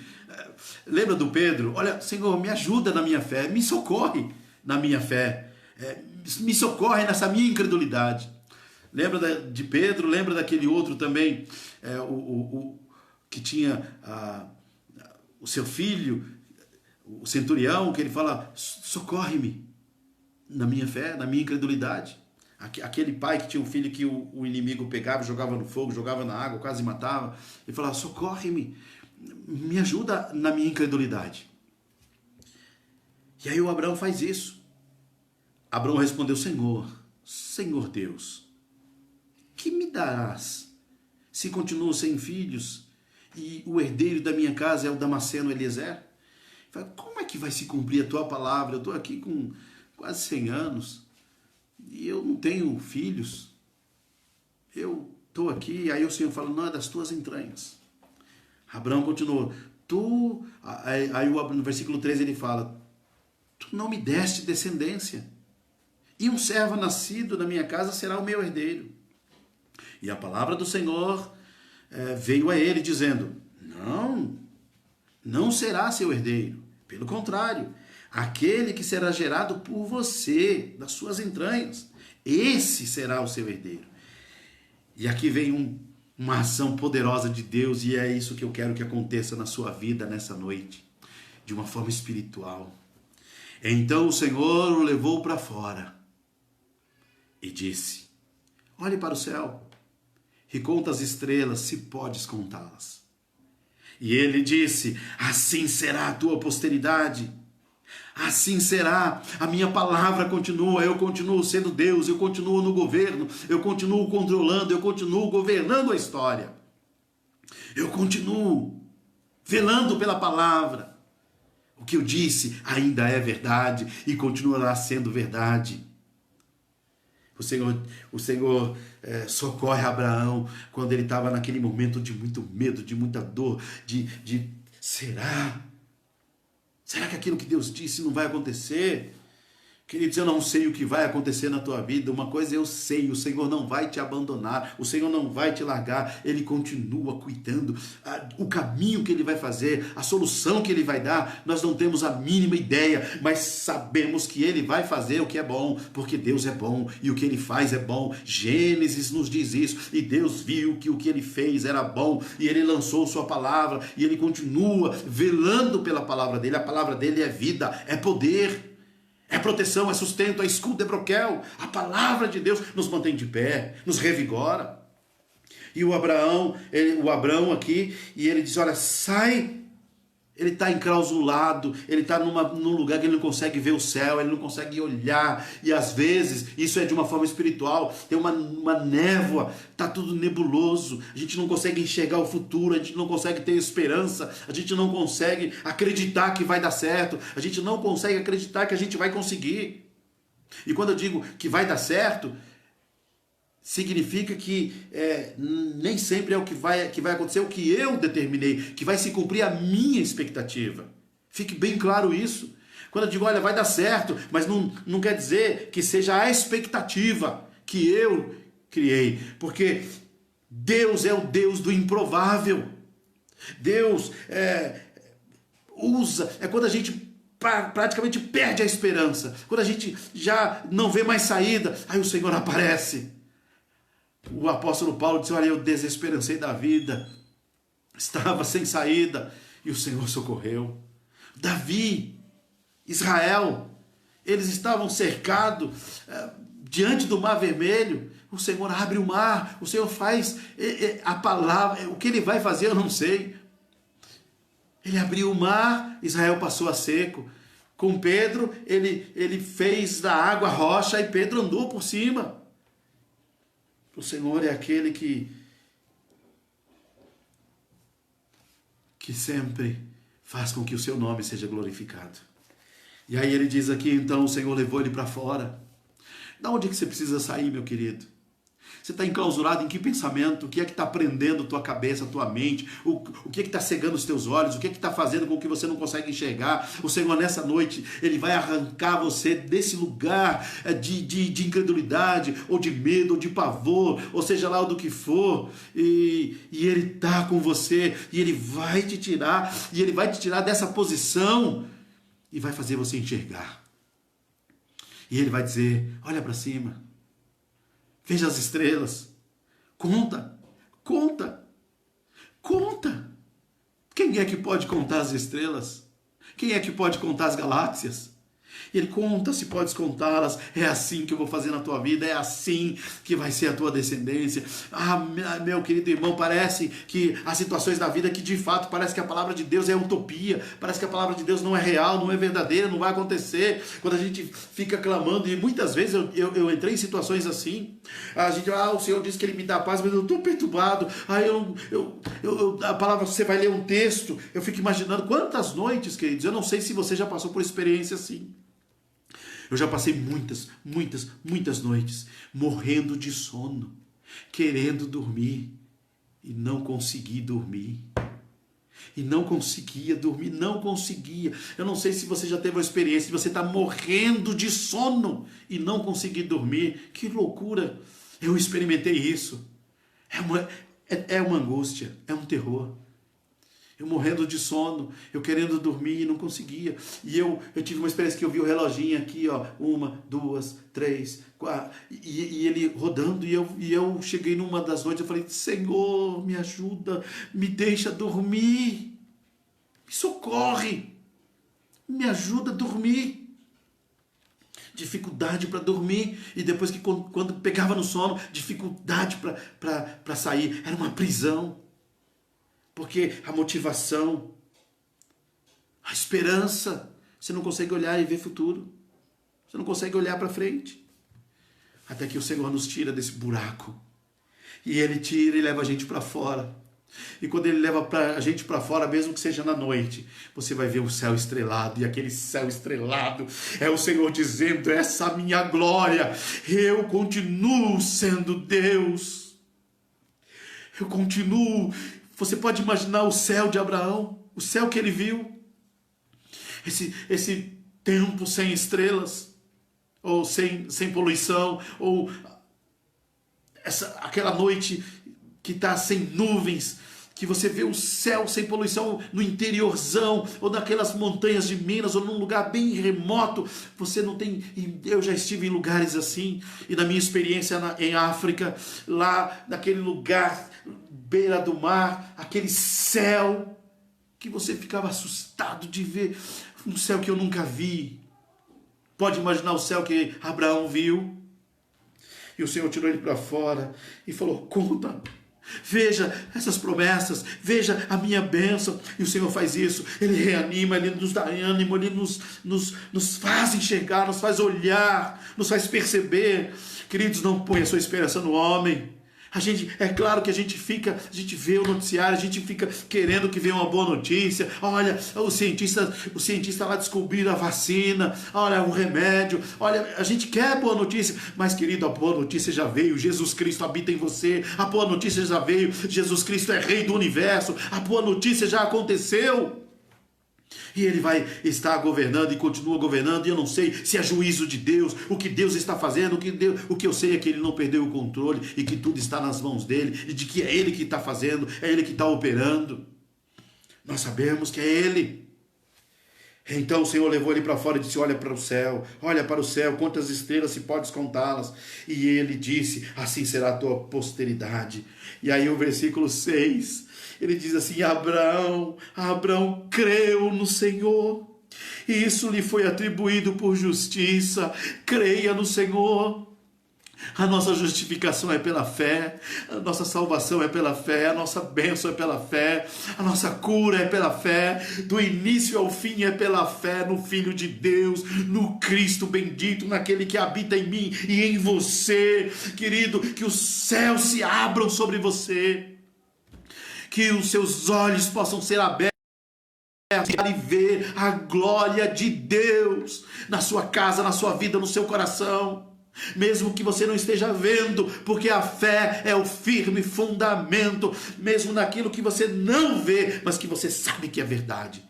Lembra do Pedro? Olha, Senhor, me ajuda na minha fé, me socorre na minha fé, me socorre nessa minha incredulidade. Lembra de Pedro? Lembra daquele outro também, que tinha o seu filho, o centurião, que ele fala, socorre-me na minha fé, na minha incredulidade. Aquele pai que tinha um filho que o inimigo pegava, jogava no fogo, jogava na água, quase matava. Ele falava, socorre-me, me ajuda na minha incredulidade. E aí o Abraão faz isso. Abraão respondeu, Senhor Deus, que me darás se continuo sem filhos e o herdeiro da minha casa é o Damasceno Eliezer? Como é que vai se cumprir a tua palavra? Eu estou aqui com quase 100 anos e eu não tenho filhos. Eu estou aqui, aí o Senhor fala, não, é das tuas entranhas. Abraão continuou, aí no versículo 13 ele fala, tu não me deste descendência, e um servo nascido na minha casa será o meu herdeiro. E a palavra do Senhor veio a ele dizendo, não será seu herdeiro, pelo contrário, aquele que será gerado por você, das suas entranhas, esse será o seu herdeiro. E aqui vem uma ação poderosa de Deus, e é isso que eu quero que aconteça na sua vida nessa noite, de uma forma espiritual. Então o Senhor o levou para fora e disse, olhe para o céu e conta as estrelas, se podes contá-las. E ele disse, assim será a tua posteridade. Assim será, a minha palavra continua, eu continuo sendo Deus, eu continuo no governo, eu continuo controlando, eu continuo governando a história. Eu continuo velando pela palavra. O que eu disse ainda é verdade e continuará sendo verdade. O Senhor socorre Abraão quando ele estava naquele momento de muito medo, de muita dor, será? Será que aquilo que Deus disse não vai acontecer? Queridos, eu não sei o que vai acontecer na tua vida. Uma coisa eu sei, o Senhor não vai te abandonar, o Senhor não vai te largar, Ele continua cuidando. O caminho que Ele vai fazer, a solução que Ele vai dar, nós não temos a mínima ideia, mas sabemos que Ele vai fazer o que é bom, porque Deus é bom e o que Ele faz é bom. Gênesis nos diz isso, e Deus viu que o que Ele fez era bom, e Ele lançou sua palavra, e Ele continua velando pela palavra dEle. A palavra dEle é vida, é poder, é proteção, é sustento, é escudo, é broquel. A palavra de Deus nos mantém de pé, nos revigora. E o Abraão aqui, e ele diz, olha, sai. Ele está enclausulado, ele está num lugar que ele não consegue ver o céu, ele não consegue olhar, e às vezes, isso é de uma forma espiritual, tem uma névoa, está tudo nebuloso, a gente não consegue enxergar o futuro, a gente não consegue ter esperança, a gente não consegue acreditar que vai dar certo, a gente não consegue acreditar que a gente vai conseguir. E quando eu digo que vai dar certo, significa que nem sempre é o que vai acontecer, o que eu determinei, que vai se cumprir a minha expectativa. Fique bem claro isso. Quando eu digo, olha, vai dar certo, mas não quer dizer que seja a expectativa que eu criei, porque Deus é o Deus do improvável. Deus é quando a gente praticamente perde a esperança, quando a gente já não vê mais saída, aí o Senhor aparece. O apóstolo Paulo disse, olha, eu desesperancei da vida, estava sem saída, e o Senhor socorreu. Davi, Israel, eles estavam cercados diante do Mar Vermelho, o Senhor abre o mar, o Senhor faz a palavra, o que Ele vai fazer eu não sei. Ele abriu o mar, Israel passou a seco. Com Pedro, ele fez da água rocha e Pedro andou por cima. O Senhor é aquele que sempre faz com que o seu nome seja glorificado. E aí ele diz aqui, então o Senhor levou ele para fora. Da onde é que você precisa sair, meu querido? Você está enclausurado em que pensamento? O que é que está prendendo tua cabeça, tua mente? O que é que está cegando os teus olhos? O que é que está fazendo com que você não consegue enxergar? O Senhor, nessa noite, Ele vai arrancar você desse lugar de incredulidade, ou de medo, ou de pavor, ou seja lá do que for. E Ele está com você, e Ele vai te tirar, e Ele vai te tirar dessa posição, e vai fazer você enxergar. E Ele vai dizer, olha para cima. Veja as estrelas. Conta. Quem é que pode contar as estrelas? Quem é que pode contar as galáxias? Ele conta, se podes contá-las. É assim que eu vou fazer na tua vida. É assim que vai ser a tua descendência. Meu querido irmão, parece que as situações da vida que de fato parece que a palavra de Deus é utopia. Parece que a palavra de Deus não é real, não é verdadeira, não vai acontecer. Quando a gente fica clamando, e muitas vezes eu entrei em situações assim. A gente, o Senhor disse que Ele me dá paz, mas eu estou perturbado. A palavra, você vai ler um texto, eu fico imaginando quantas noites, queridos. Eu não sei se você já passou por experiência assim. Eu já passei muitas noites morrendo de sono, querendo dormir e não consegui dormir. E não conseguia dormir, não conseguia. Eu não sei se você já teve a experiência de você estar morrendo de sono e não conseguir dormir. Que loucura! Eu experimentei isso. É uma angústia, é um terror. Eu morrendo de sono, eu querendo dormir e não conseguia. E eu tive uma experiência que eu vi o reloginho aqui, 1, 2, 3, 4, e ele rodando, e eu cheguei numa das noites, eu falei, Senhor, me ajuda, me deixa dormir, me socorre, me ajuda a dormir. Dificuldade para dormir, e depois que quando pegava no sono, dificuldade para sair, era uma prisão. Porque a motivação, a esperança, você não consegue olhar e ver futuro. Você não consegue olhar para frente. Até que o Senhor nos tira desse buraco. E Ele tira e leva a gente para fora. E quando Ele leva a gente para fora, mesmo que seja na noite, você vai ver o céu estrelado. E aquele céu estrelado é o Senhor dizendo, essa é a minha glória. Eu continuo sendo Deus. Eu continuo. Você pode imaginar o céu de Abraão, o céu que ele viu, esse tempo sem estrelas, ou sem poluição, ou aquela noite que está sem nuvens, que você vê o céu sem poluição no interiorzão, ou naquelas montanhas de Minas, ou num lugar bem remoto. Você não tem. Eu já estive em lugares assim, e na minha experiência em África, lá naquele lugar, beira do mar, aquele céu que você ficava assustado de ver, um céu que eu nunca vi. Pode imaginar o céu que Abraão viu? E o Senhor tirou ele para fora e falou, conta, veja essas promessas, veja a minha bênção. E o Senhor faz isso, Ele reanima, Ele nos dá ânimo, Ele nos faz enxergar, nos faz olhar, nos faz perceber. Queridos, não ponha a sua esperança no homem. É claro que a gente vê o noticiário, a gente fica querendo que venha uma boa notícia. Olha, o cientista lá descobriu a vacina, olha, o remédio. Olha, a gente quer boa notícia, mas querido, a boa notícia já veio, Jesus Cristo habita em você. A boa notícia já veio, Jesus Cristo é Rei do Universo. A boa notícia já aconteceu. E Ele vai estar governando e continua governando. E eu não sei se é juízo de Deus, o que Deus está fazendo. O que eu sei é que Ele não perdeu o controle e que tudo está nas mãos dEle. E de que é Ele que está fazendo, é Ele que está operando. Nós sabemos que é Ele. Então o Senhor levou ele para fora e disse, olha para o céu, quantas estrelas se podes contá-las? E Ele disse, assim será a tua posteridade. E aí o versículo 6, ele diz assim, Abraão creu no Senhor, e isso lhe foi atribuído por justiça. Creia no Senhor. A nossa justificação é pela fé, a nossa salvação é pela fé, a nossa bênção é pela fé, a nossa cura é pela fé, do início ao fim é pela fé no Filho de Deus, no Cristo bendito, naquele que habita em mim e em você. Querido, que os céus se abram sobre você, que os seus olhos possam ser abertos e ver a glória de Deus na sua casa, na sua vida, no seu coração. mesmo que você não esteja vendo, porque a fé é o firme fundamento, mesmo naquilo que você não vê, mas que você sabe que é verdade,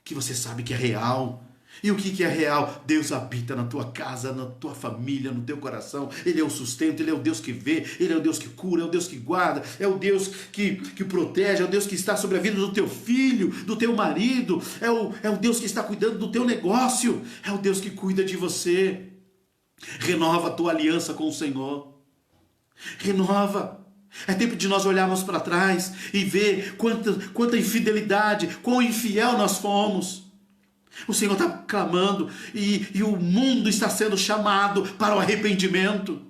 que você sabe que é real. E o que é real? Deus habita na tua casa, na tua família, no teu coração. Ele é o sustento, Ele é o Deus que vê, Ele é o Deus que cura, é o Deus que guarda, é o Deus que protege, é o Deus que está sobre a vida do teu filho, do teu marido, é o Deus que está cuidando do teu negócio, é o Deus que cuida de você. Renova a tua aliança com o Senhor. Renova. É tempo de nós olharmos para trás e ver quanta infidelidade, quão infiel nós fomos. O Senhor está clamando e o mundo está sendo chamado para o arrependimento.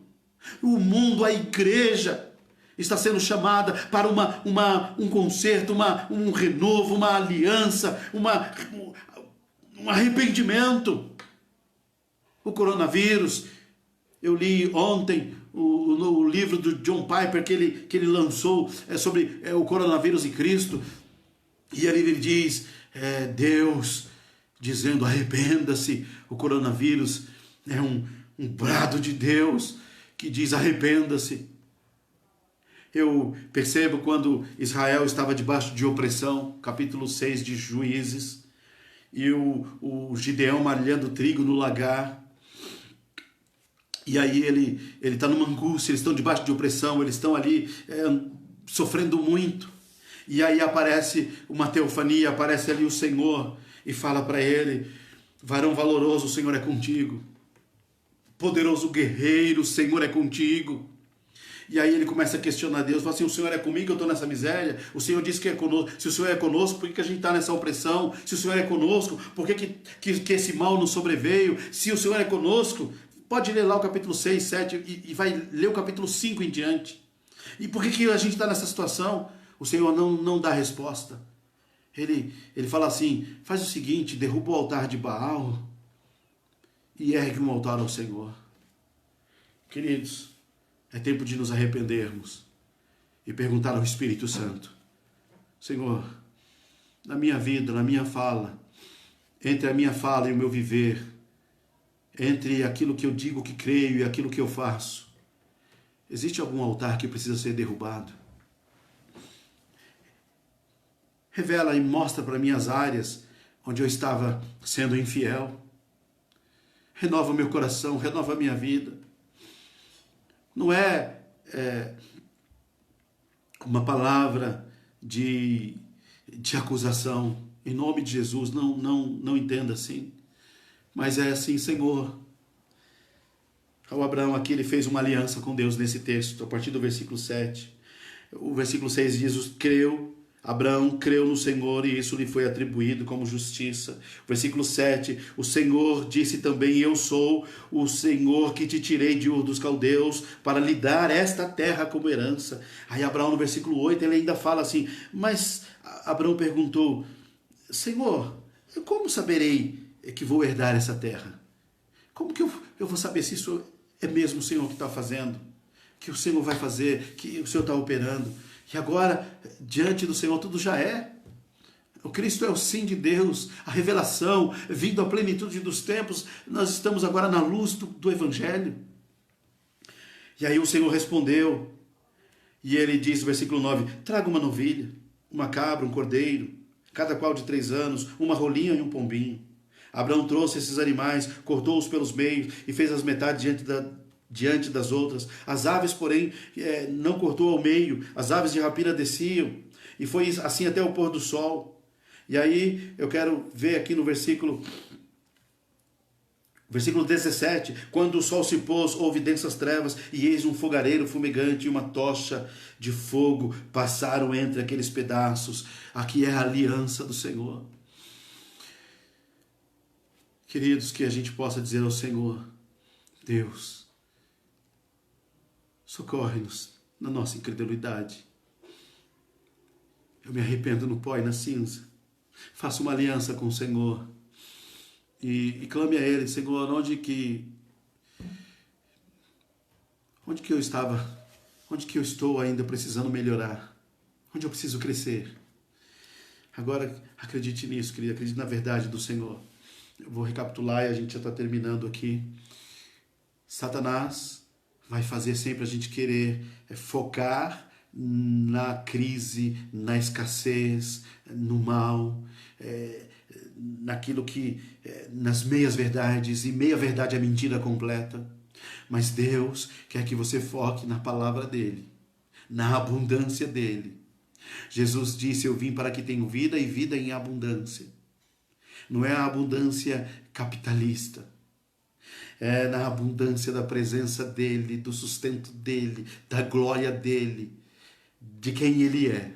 O mundo, a igreja, está sendo chamada para um conserto, um renovo, uma aliança, um arrependimento. O coronavírus, eu li ontem o livro do John Piper que ele lançou sobre o coronavírus e Cristo, e ele diz, Deus dizendo, arrependa-se. O coronavírus é um brado de Deus que diz, arrependa-se. Eu percebo quando Israel estava debaixo de opressão, capítulo 6 de Juízes, e o Gideão malhando trigo no lagar. E aí ele está numa angústia, eles estão debaixo de opressão, eles estão ali sofrendo muito. E aí aparece uma teofania, aparece ali o Senhor e fala para ele, varão valoroso, o Senhor é contigo. Poderoso guerreiro, o Senhor é contigo. E aí ele começa a questionar Deus, fala assim, o Senhor é comigo, eu estou nessa miséria? O Senhor disse que é conosco. Se o Senhor é conosco, por que a gente está nessa opressão? Se o Senhor é conosco, por que esse mal nos sobreveio? Se o Senhor é conosco, pode ler lá o capítulo 6, 7 e vai ler o capítulo 5 em diante. E por que a gente está nessa situação? O Senhor não dá resposta. Ele fala assim, faz o seguinte, derruba o altar de Baal e ergue um altar ao Senhor. Queridos, é tempo de nos arrependermos e perguntar ao Espírito Santo, Senhor, na minha vida, na minha fala, entre a minha fala e o meu viver, entre aquilo que eu digo que creio e aquilo que eu faço, existe algum altar que precisa ser derrubado? Revela e mostra para mim as áreas onde eu estava sendo infiel. Renova o meu coração, renova a minha vida. Não é uma palavra de acusação. Em nome de Jesus, não entenda assim. Mas é assim, Senhor. O Abraão aqui, ele fez uma aliança com Deus nesse texto, a partir do versículo 7. O versículo 6 diz, Abraão creu no Senhor e isso lhe foi atribuído como justiça. Versículo 7, o Senhor disse também, eu sou o Senhor que te tirei de Ur dos Caldeus para lhe dar esta terra como herança. Aí Abraão no versículo 8, ele ainda fala assim, mas Abraão perguntou, Senhor, como saberei que vou herdar essa terra? Como que eu vou saber se isso é mesmo o Senhor que está fazendo? Que o Senhor vai fazer, que o Senhor está operando? E agora, diante do Senhor, tudo já é. O Cristo é o sim de Deus, a revelação, vindo à plenitude dos tempos. Nós estamos agora na luz do Evangelho. E aí o Senhor respondeu, e ele diz no versículo 9, traga uma novilha, uma cabra, um cordeiro, cada qual de 3 anos, uma rolinha e um pombinho. Abraão trouxe esses animais, cortou-os pelos meios e fez as metades diante das outras. As aves, porém, não cortou ao meio. As aves de rapina desciam. E foi assim até o pôr do sol. E aí eu quero ver aqui no versículo 17. Quando o sol se pôs, houve densas trevas, e eis um fogareiro fumegante e uma tocha de fogo passaram entre aqueles pedaços. Aqui é a aliança do Senhor. Queridos, que a gente possa dizer ao Senhor, Deus, socorre-nos na nossa incredulidade. Eu me arrependo no pó e na cinza. Faça uma aliança com o Senhor. E clame a Ele, Senhor, onde que eu estava, onde que eu estou ainda precisando melhorar, onde eu preciso crescer. Agora, acredite nisso, querido, acredite na verdade do Senhor. Eu vou recapitular e a gente já está terminando aqui. Satanás vai fazer sempre a gente querer focar na crise, na escassez, no mal, naquilo que, nas meias verdades, e meia verdade é mentira completa. Mas Deus quer que você foque na palavra dele, na abundância dele. Jesus disse: eu vim para que tenham vida e vida em abundância. Não é a abundância capitalista, é na abundância da presença dele, do sustento dele, da glória dele, de quem ele é.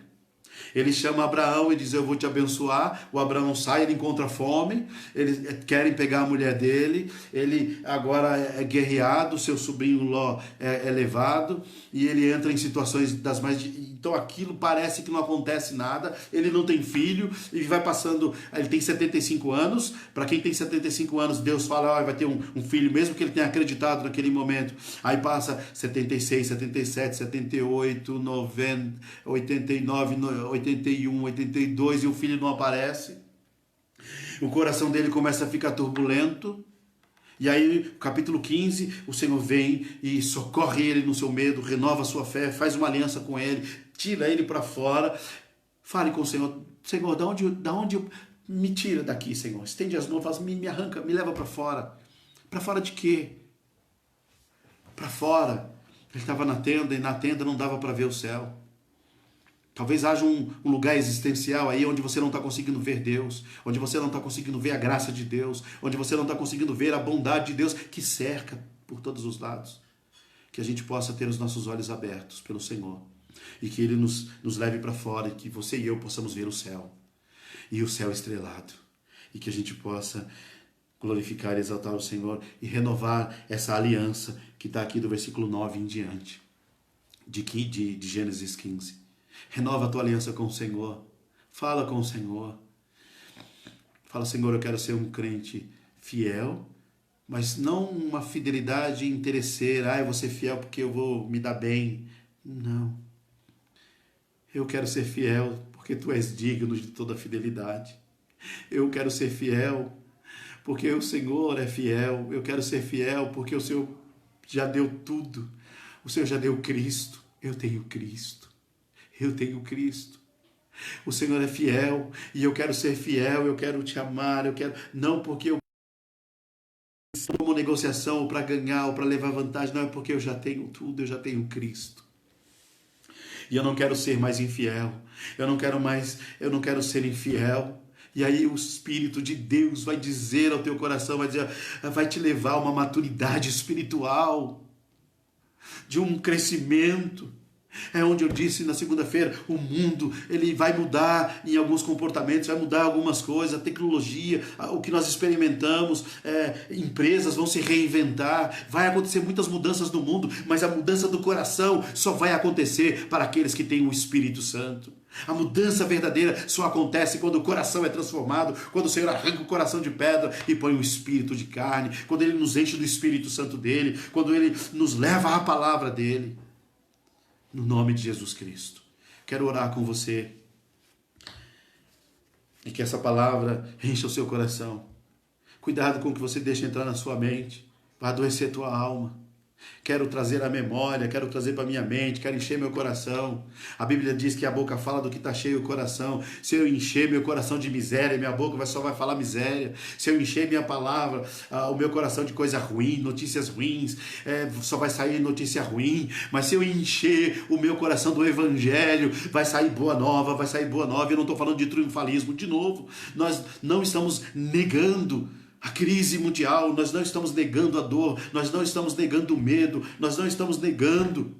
Ele chama Abraão e diz: eu vou te abençoar. O Abraão sai, ele encontra fome, eles querem pegar a mulher dele, ele agora é guerreado, seu sobrinho Ló é levado, e ele entra em situações das mais... Então aquilo parece que não acontece nada, ele não tem filho, e vai passando, ele tem 75 anos, para quem tem 75 anos, Deus fala: vai ter um filho, mesmo que ele tenha acreditado naquele momento. Aí passa 76, 77, 78, 90, 89, 81, 82, e o filho não aparece. O coração dele começa a ficar turbulento. E aí, capítulo 15, o Senhor vem e socorre ele no seu medo, renova a sua fé, faz uma aliança com ele, tira ele para fora. Fale com o Senhor: Senhor, da onde me tira daqui, Senhor? Estende as mãos, fala: me arranca, me leva para fora. Para fora de quê? Para fora. Ele estava na tenda, e na tenda não dava para ver o céu. Talvez haja um lugar existencial aí onde você não está conseguindo ver Deus, onde você não está conseguindo ver a graça de Deus, onde você não está conseguindo ver a bondade de Deus que cerca por todos os lados. Que a gente possa ter os nossos olhos abertos pelo Senhor e que Ele nos leve para fora, e que você e eu possamos ver o céu, e o céu estrelado, e que a gente possa glorificar e exaltar o Senhor e renovar essa aliança que está aqui do versículo 9 em diante, de Gênesis 15. Renova a tua aliança com o Senhor. Fala com o Senhor. Fala: Senhor, eu quero ser um crente fiel, mas não uma fidelidade interesseira. Eu vou ser fiel porque eu vou me dar bem. Não. Eu quero ser fiel porque tu és digno de toda fidelidade. Eu quero ser fiel porque o Senhor é fiel. Eu quero ser fiel porque o Senhor já deu tudo. O Senhor já deu Cristo. Eu tenho Cristo. Eu tenho Cristo. O Senhor é fiel e eu quero ser fiel, eu quero te amar, eu quero... Não porque eu como negociação ou para ganhar ou para levar vantagem, não, é porque eu já tenho tudo, eu já tenho Cristo. E eu não quero ser mais infiel, eu não quero ser infiel. E aí o Espírito de Deus vai dizer ao teu coração, vai te levar a uma maturidade espiritual, de um crescimento. É onde eu disse na segunda-feira: o mundo ele vai mudar em alguns comportamentos, vai mudar algumas coisas, a tecnologia, o que nós experimentamos, empresas vão se reinventar, vai acontecer muitas mudanças no mundo, mas a mudança do coração só vai acontecer para aqueles que têm o Espírito Santo. A mudança verdadeira só acontece quando o coração é transformado, quando o Senhor arranca o coração de pedra e põe o espírito de carne, quando Ele nos enche do Espírito Santo dEle, quando Ele nos leva à palavra dEle. No nome de Jesus Cristo. Quero orar com você. E que essa palavra encha o seu coração. Cuidado com o que você deixa entrar na sua mente. Vai adoecer tua alma. Quero trazer a memória, quero trazer para minha mente, quero encher meu coração. A Bíblia diz que a boca fala do que está cheio o coração. Se eu encher meu coração de miséria, minha boca só vai falar miséria. Se eu encher minha palavra, o meu coração de coisa ruim, notícias ruins, só vai sair notícia ruim. Mas se eu encher o meu coração do Evangelho, vai sair boa nova, vai sair boa nova. Eu não estou falando de triunfalismo. De novo, nós não estamos negando a crise mundial, nós não estamos negando a dor, nós não estamos negando o medo, nós não estamos negando.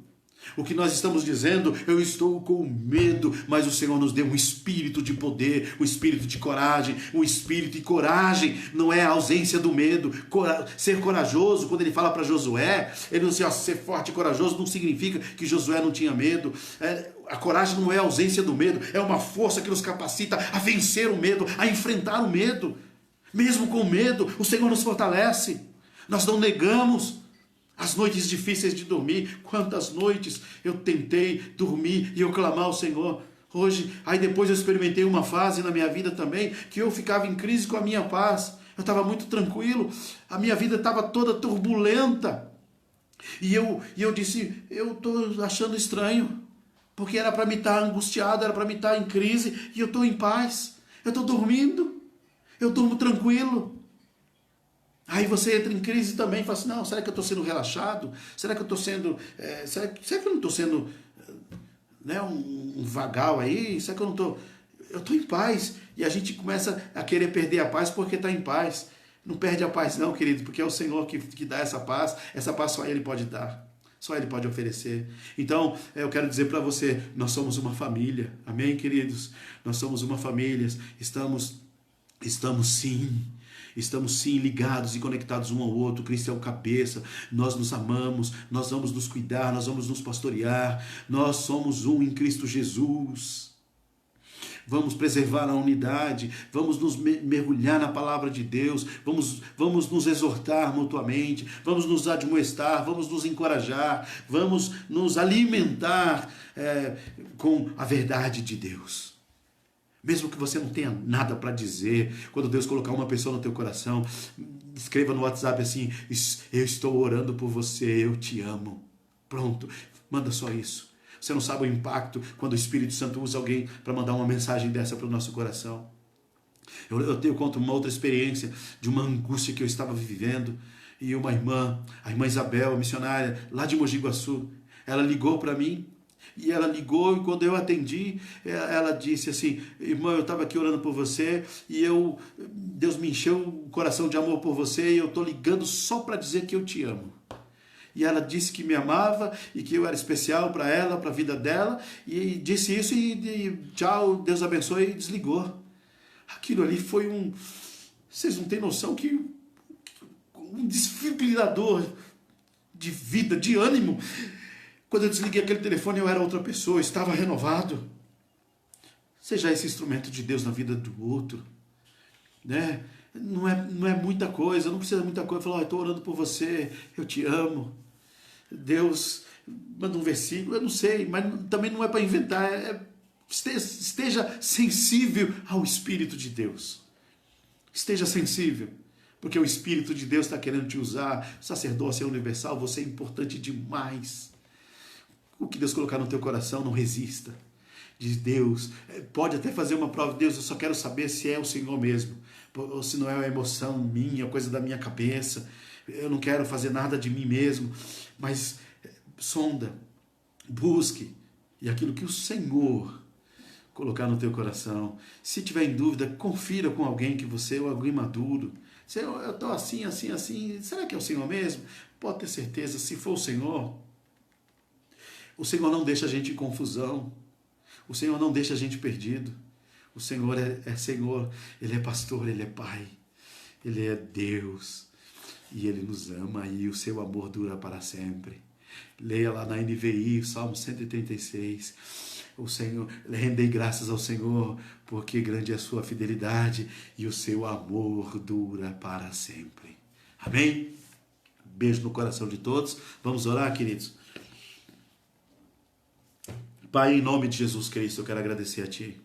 O que nós estamos dizendo: eu estou com medo, mas o Senhor nos deu um espírito de poder, um espírito de coragem, um espírito de coragem. Não é a ausência do medo. Ser corajoso, quando ele fala para Josué, ele diz assim: ser forte e corajoso não significa que Josué não tinha medo. A coragem não é a ausência do medo, é uma força que nos capacita a vencer o medo, a enfrentar o medo. Mesmo com medo, o Senhor nos fortalece. Nós não negamos as noites difíceis de dormir. Quantas noites eu tentei dormir e eu clamar ao Senhor. Hoje, aí depois eu experimentei uma fase na minha vida também, que eu ficava em crise com a minha paz. Eu estava muito tranquilo, a minha vida estava toda turbulenta. E eu disse, eu estou achando estranho, porque era para me estar angustiado, era para me estar em crise, e eu estou em paz, eu estou dormindo, eu durmo tranquilo. Aí você entra em crise também e fala assim, não, será que eu estou sendo relaxado? Será que eu estou sendo... será que eu não estou sendo um vagal aí? Será que eu não estou... Eu estou em paz. E a gente começa a querer perder a paz porque está em paz. Não perde a paz não, querido, porque é o Senhor que dá essa paz só Ele pode dar. Só Ele pode oferecer. Então, eu quero dizer para você, nós somos uma família. Amém, queridos? Nós somos uma família. Estamos sim ligados e conectados um ao outro. Cristo é o cabeça, nós nos amamos, nós vamos nos cuidar, nós vamos nos pastorear, nós somos um em Cristo Jesus. Vamos preservar a unidade, vamos nos mergulhar na palavra de Deus, vamos nos exortar mutuamente, vamos nos admoestar, vamos nos encorajar, vamos nos alimentar com a verdade de Deus. Mesmo que você não tenha nada para dizer, quando Deus colocar uma pessoa no teu coração, escreva no WhatsApp assim, eu estou orando por você, eu te amo. Pronto, manda só isso. Você não sabe o impacto quando o Espírito Santo usa alguém para mandar uma mensagem dessa para o nosso coração. Eu conto uma outra experiência de uma angústia que eu estava vivendo, e uma irmã, a irmã Isabel, a missionária, lá de Mogi Guaçu, ela ligou para mim. E ela ligou, e quando eu atendi, ela disse assim, irmã, eu estava aqui orando por você, e Deus me encheu o coração de amor por você, e eu estou ligando só para dizer que eu te amo. E ela disse que me amava, e que eu era especial para ela, para a vida dela, e disse isso, e tchau, Deus abençoe, e desligou. Aquilo ali foi vocês não têm noção que um desfibrilador de vida, de ânimo. Quando eu desliguei aquele telefone, eu era outra pessoa, estava renovado. Seja esse instrumento de Deus na vida do outro. Né? Não é muita coisa, não precisa de muita coisa. Falar, estou orando por você, eu te amo. Deus manda um versículo, eu não sei, mas também não é para inventar. Esteja sensível ao Espírito de Deus. Esteja sensível. Porque o Espírito de Deus está querendo te usar. O sacerdócio é universal, você é importante demais. O que Deus colocar no teu coração, não resista. Diz Deus, pode até fazer uma prova. Deus, eu só quero saber se é o Senhor mesmo. Ou se não é uma emoção minha, coisa da minha cabeça. Eu não quero fazer nada de mim mesmo. Mas sonda, busque. E aquilo que o Senhor colocar no teu coração. Se tiver em dúvida, confira com alguém que você, ou alguém maduro. Se eu estou assim, assim, assim. Será que é o Senhor mesmo? Pode ter certeza, se for o Senhor não deixa a gente em confusão. O Senhor não deixa a gente perdido. O Senhor é Senhor. Ele é pastor, Ele é Pai. Ele é Deus. E Ele nos ama e o seu amor dura para sempre. Leia lá na NVI, Salmo 136. O Senhor, rendei graças ao Senhor, porque grande é a sua fidelidade e o seu amor dura para sempre. Amém? Beijo no coração de todos. Vamos orar, queridos? Pai, em nome de Jesus Cristo, eu quero agradecer a Ti.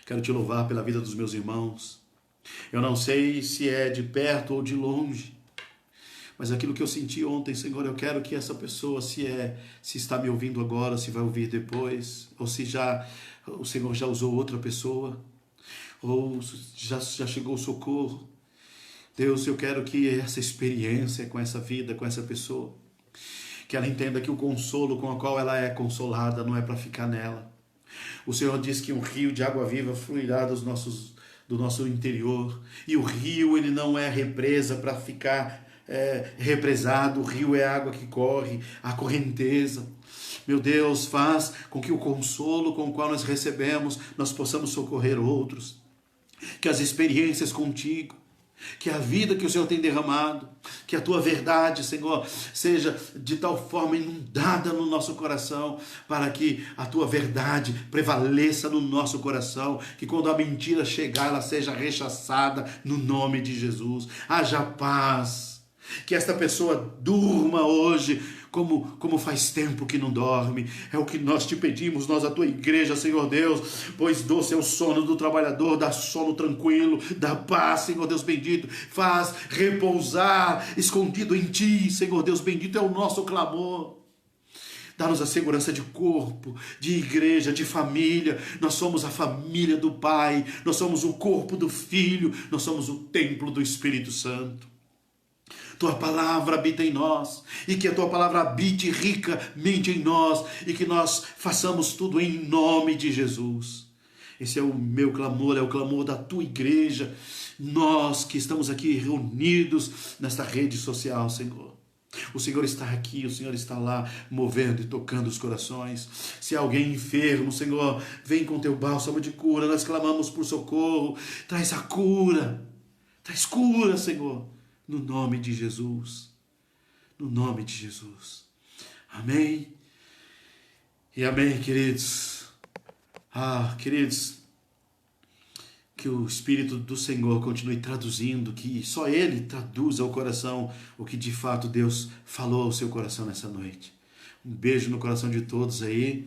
Quero Te louvar pela vida dos meus irmãos. Eu não sei se é de perto ou de longe, mas aquilo que eu senti ontem, Senhor, eu quero que essa pessoa, se está me ouvindo agora, se vai ouvir depois, ou se o Senhor já usou outra pessoa, ou já chegou o socorro. Deus, eu quero que essa experiência com essa vida, com essa pessoa, que ela entenda que o consolo com o qual ela é consolada não é para ficar nela. O Senhor diz que um rio de água viva fluirá do nosso interior. E o rio, ele não é represa para ficar represado. O rio é água que corre, a correnteza. Meu Deus, faz com que o consolo com o qual nós recebemos, nós possamos socorrer outros. Que as experiências contigo, que a vida que o Senhor tem derramado, que a Tua verdade, Senhor, seja de tal forma inundada no nosso coração, para que a Tua verdade prevaleça no nosso coração, que quando a mentira chegar, ela seja rechaçada no nome de Jesus. Haja paz, que esta pessoa durma hoje como faz tempo que não dorme. É o que nós te pedimos, nós, a tua igreja, Senhor Deus, pois doce é o sono do trabalhador, dá sono tranquilo, dá paz, Senhor Deus bendito, faz repousar escondido em ti, Senhor Deus bendito, é o nosso clamor. Dá-nos a segurança de corpo, de igreja, de família. Nós somos a família do Pai, nós somos o corpo do Filho, nós somos o templo do Espírito Santo. Tua palavra habita em nós, e que a tua palavra habite ricamente em nós, e que nós façamos tudo em nome de Jesus. Esse é o meu clamor, é o clamor da tua igreja, nós que estamos aqui reunidos nesta rede social, Senhor. O Senhor está aqui, o Senhor está lá, movendo e tocando os corações. Se há alguém enfermo, Senhor, vem com teu bálsamo de cura, nós clamamos por socorro, traz a cura, traz cura, Senhor, no nome de Jesus, no nome de Jesus. Amém e amém, queridos. Queridos, que o Espírito do Senhor continue traduzindo, que só Ele traduza ao coração o que de fato Deus falou ao seu coração nessa noite. Um beijo no coração de todos aí.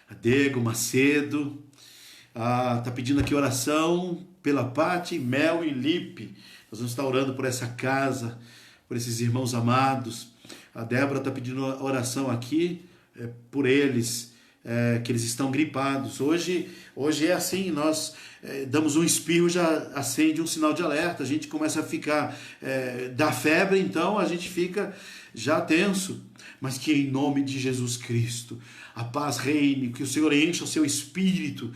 Adego, Macedo, tá pedindo aqui oração pela Pati, Mel e Lipe. Nós vamos estar orando por essa casa, por esses irmãos amados. A Débora está pedindo oração aqui por eles, que eles estão gripados. Hoje é assim, nós damos um espirro, já acende um sinal de alerta, a gente começa a ficar, dá febre, então a gente fica já tenso, mas que em nome de Jesus Cristo, a paz reine, que o Senhor encha o seu espírito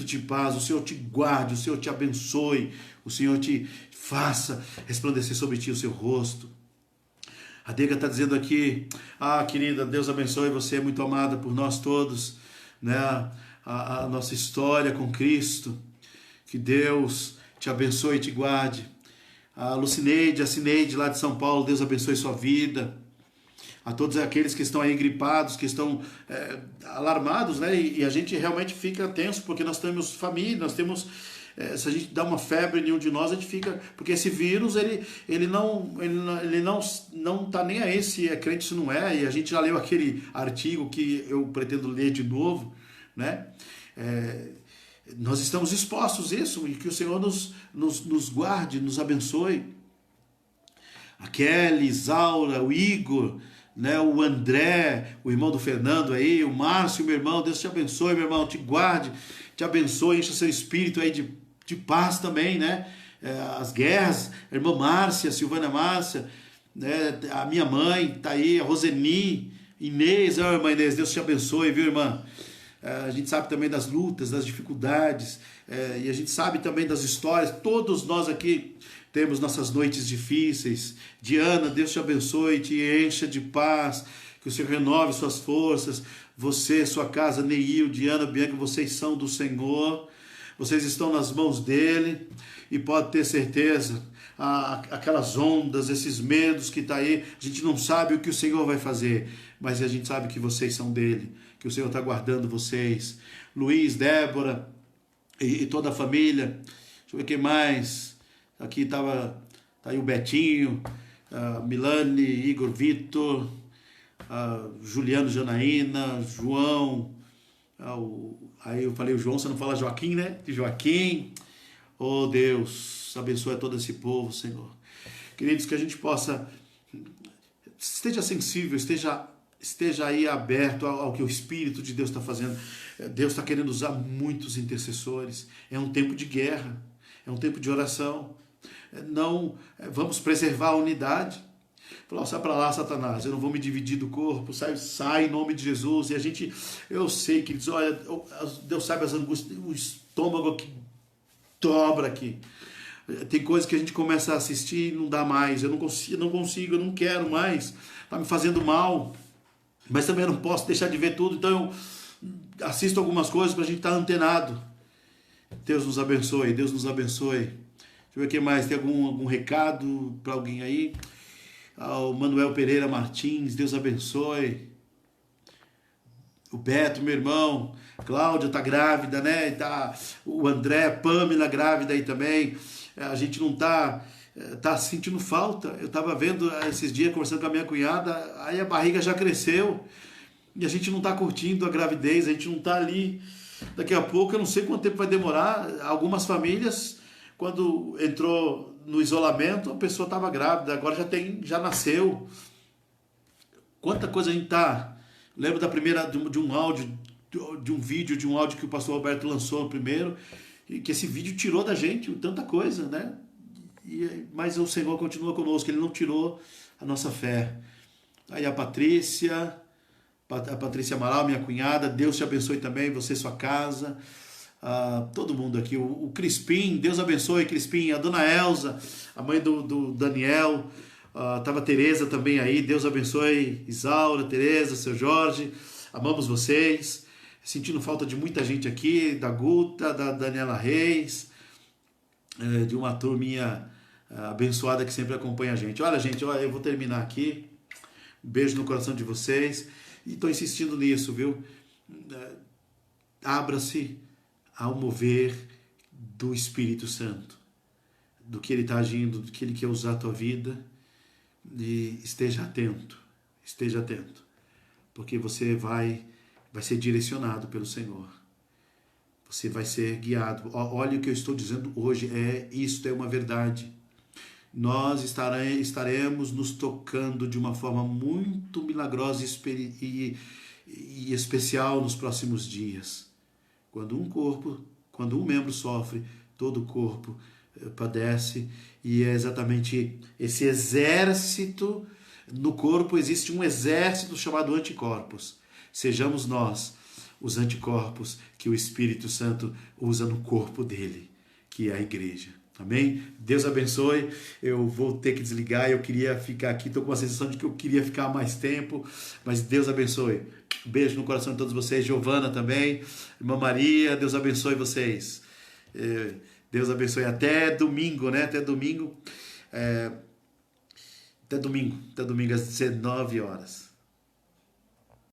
de paz, o Senhor te guarde, o Senhor te abençoe, o Senhor te faça resplandecer sobre ti o seu rosto. A Dega está dizendo aqui, querida, Deus abençoe, você é muito amada por nós todos, né? A nossa história com Cristo, que Deus te abençoe e te guarde. A Lucineide, a Cineide lá de São Paulo, Deus abençoe sua vida. A todos aqueles que estão aí gripados, que estão alarmados, né? E a gente realmente fica tenso, porque nós temos família, nós temos... se a gente dá uma febre em nenhum de nós, a gente fica... Porque esse vírus, ele não tá nem aí se é crente, se não é. E a gente já leu aquele artigo que eu pretendo ler de novo, né? Nós estamos expostos a isso, e que o Senhor nos guarde, nos abençoe. A Kelly, Isaura, o Igor, né, o André, o irmão do Fernando aí, o Márcio, meu irmão, Deus te abençoe, meu irmão, te guarde, te abençoe, encha seu espírito aí de paz também, né? As guerras, a irmã Márcia, a Silvana Márcia, né, a minha mãe tá aí, a Roseni, Inês, irmã Inês, Deus te abençoe, viu, irmã? A gente sabe também das lutas, das dificuldades, e a gente sabe também das histórias. Todos nós aqui temos nossas noites difíceis. Diana, Deus te abençoe, te encha de paz, que o Senhor renove suas forças. Você, sua casa, Neil, Diana, Bianca, vocês são do Senhor, vocês estão nas mãos dele, e pode ter certeza, aquelas ondas, esses medos que está aí, a gente não sabe o que o Senhor vai fazer, mas a gente sabe que vocês são dele, que o Senhor está guardando vocês. Luiz, Débora e toda a família. Deixa eu ver quem mais. Aqui tá aí o Betinho, Milane, Igor, Vitor, Juliano, Janaína, João. Aí eu falei o João, você não fala Joaquim, né? Joaquim. Oh Deus, abençoe todo esse povo, Senhor. Queridos, que a gente possa, esteja sensível, esteja aí aberto ao que o Espírito de Deus está fazendo. Deus está querendo usar muitos intercessores. É um tempo de guerra, é um tempo de oração. Não, vamos preservar a unidade. Falar, sai para lá, Satanás, eu não vou me dividir do corpo, sai em nome de Jesus. E eu sei que diz, olha, Deus sabe as angústias, o estômago que dobra aqui. Tem coisas que a gente começa a assistir e não dá mais. Eu não consigo, eu não quero mais. Está me fazendo mal. Mas também eu não posso deixar de ver tudo. Então eu assisto algumas coisas para a gente estar antenado. Deus nos abençoe, Deus nos abençoe. Deixa eu ver o que mais. Tem algum recado para alguém aí? O Manuel Pereira Martins, Deus abençoe. O Beto, meu irmão. Cláudia está grávida, né? O André, Pamela grávida aí também. A gente não está tá sentindo falta. Eu estava vendo esses dias, conversando com a minha cunhada, aí a barriga já cresceu e a gente não está curtindo a gravidez, a gente não está ali. Daqui a pouco, eu não sei quanto tempo vai demorar. Algumas famílias, quando entrou no isolamento, a pessoa estava grávida, agora já nasceu. Quanta coisa a gente tá. Lembro da primeira, de um áudio, de um vídeo, de um áudio que o pastor Alberto lançou no primeiro, e que esse vídeo tirou da gente tanta coisa, né? Mas o Senhor continua conosco, Ele não tirou a nossa fé. Aí a Patrícia Amaral, minha cunhada, Deus te abençoe também, você e sua casa. Todo mundo aqui, o Crispim, Deus abençoe, Crispim, a dona Elza, a mãe do Daniel, tava a Tereza também aí, Deus abençoe, Isaura, Tereza, seu Jorge, amamos vocês, sentindo falta de muita gente aqui, da Guta, da Daniela Reis, de uma turminha abençoada que sempre acompanha a gente. Olha, gente, eu vou terminar aqui, um beijo no coração de vocês, e estou insistindo nisso, viu? Abra-se ao mover do Espírito Santo, do que Ele está agindo, do que Ele quer usar a tua vida, e esteja atento, porque você vai ser direcionado pelo Senhor, você vai ser guiado. Olha o que eu estou dizendo hoje, isto é uma verdade. Nós estaremos nos tocando de uma forma muito milagrosa e especial nos próximos dias. Quando um membro sofre, todo o corpo padece, e é exatamente esse exército. No corpo existe um exército chamado anticorpos. Sejamos nós os anticorpos que o Espírito Santo usa no corpo dele, que é a igreja. Amém? Deus abençoe. Eu vou ter que desligar. Eu queria ficar aqui. Estou com a sensação de que eu queria ficar mais tempo. Mas Deus abençoe. Beijo no coração de todos vocês. Giovana também. Irmã Maria. Deus abençoe vocês. Deus abençoe. Até domingo, né? Até domingo. Até domingo às 19 horas.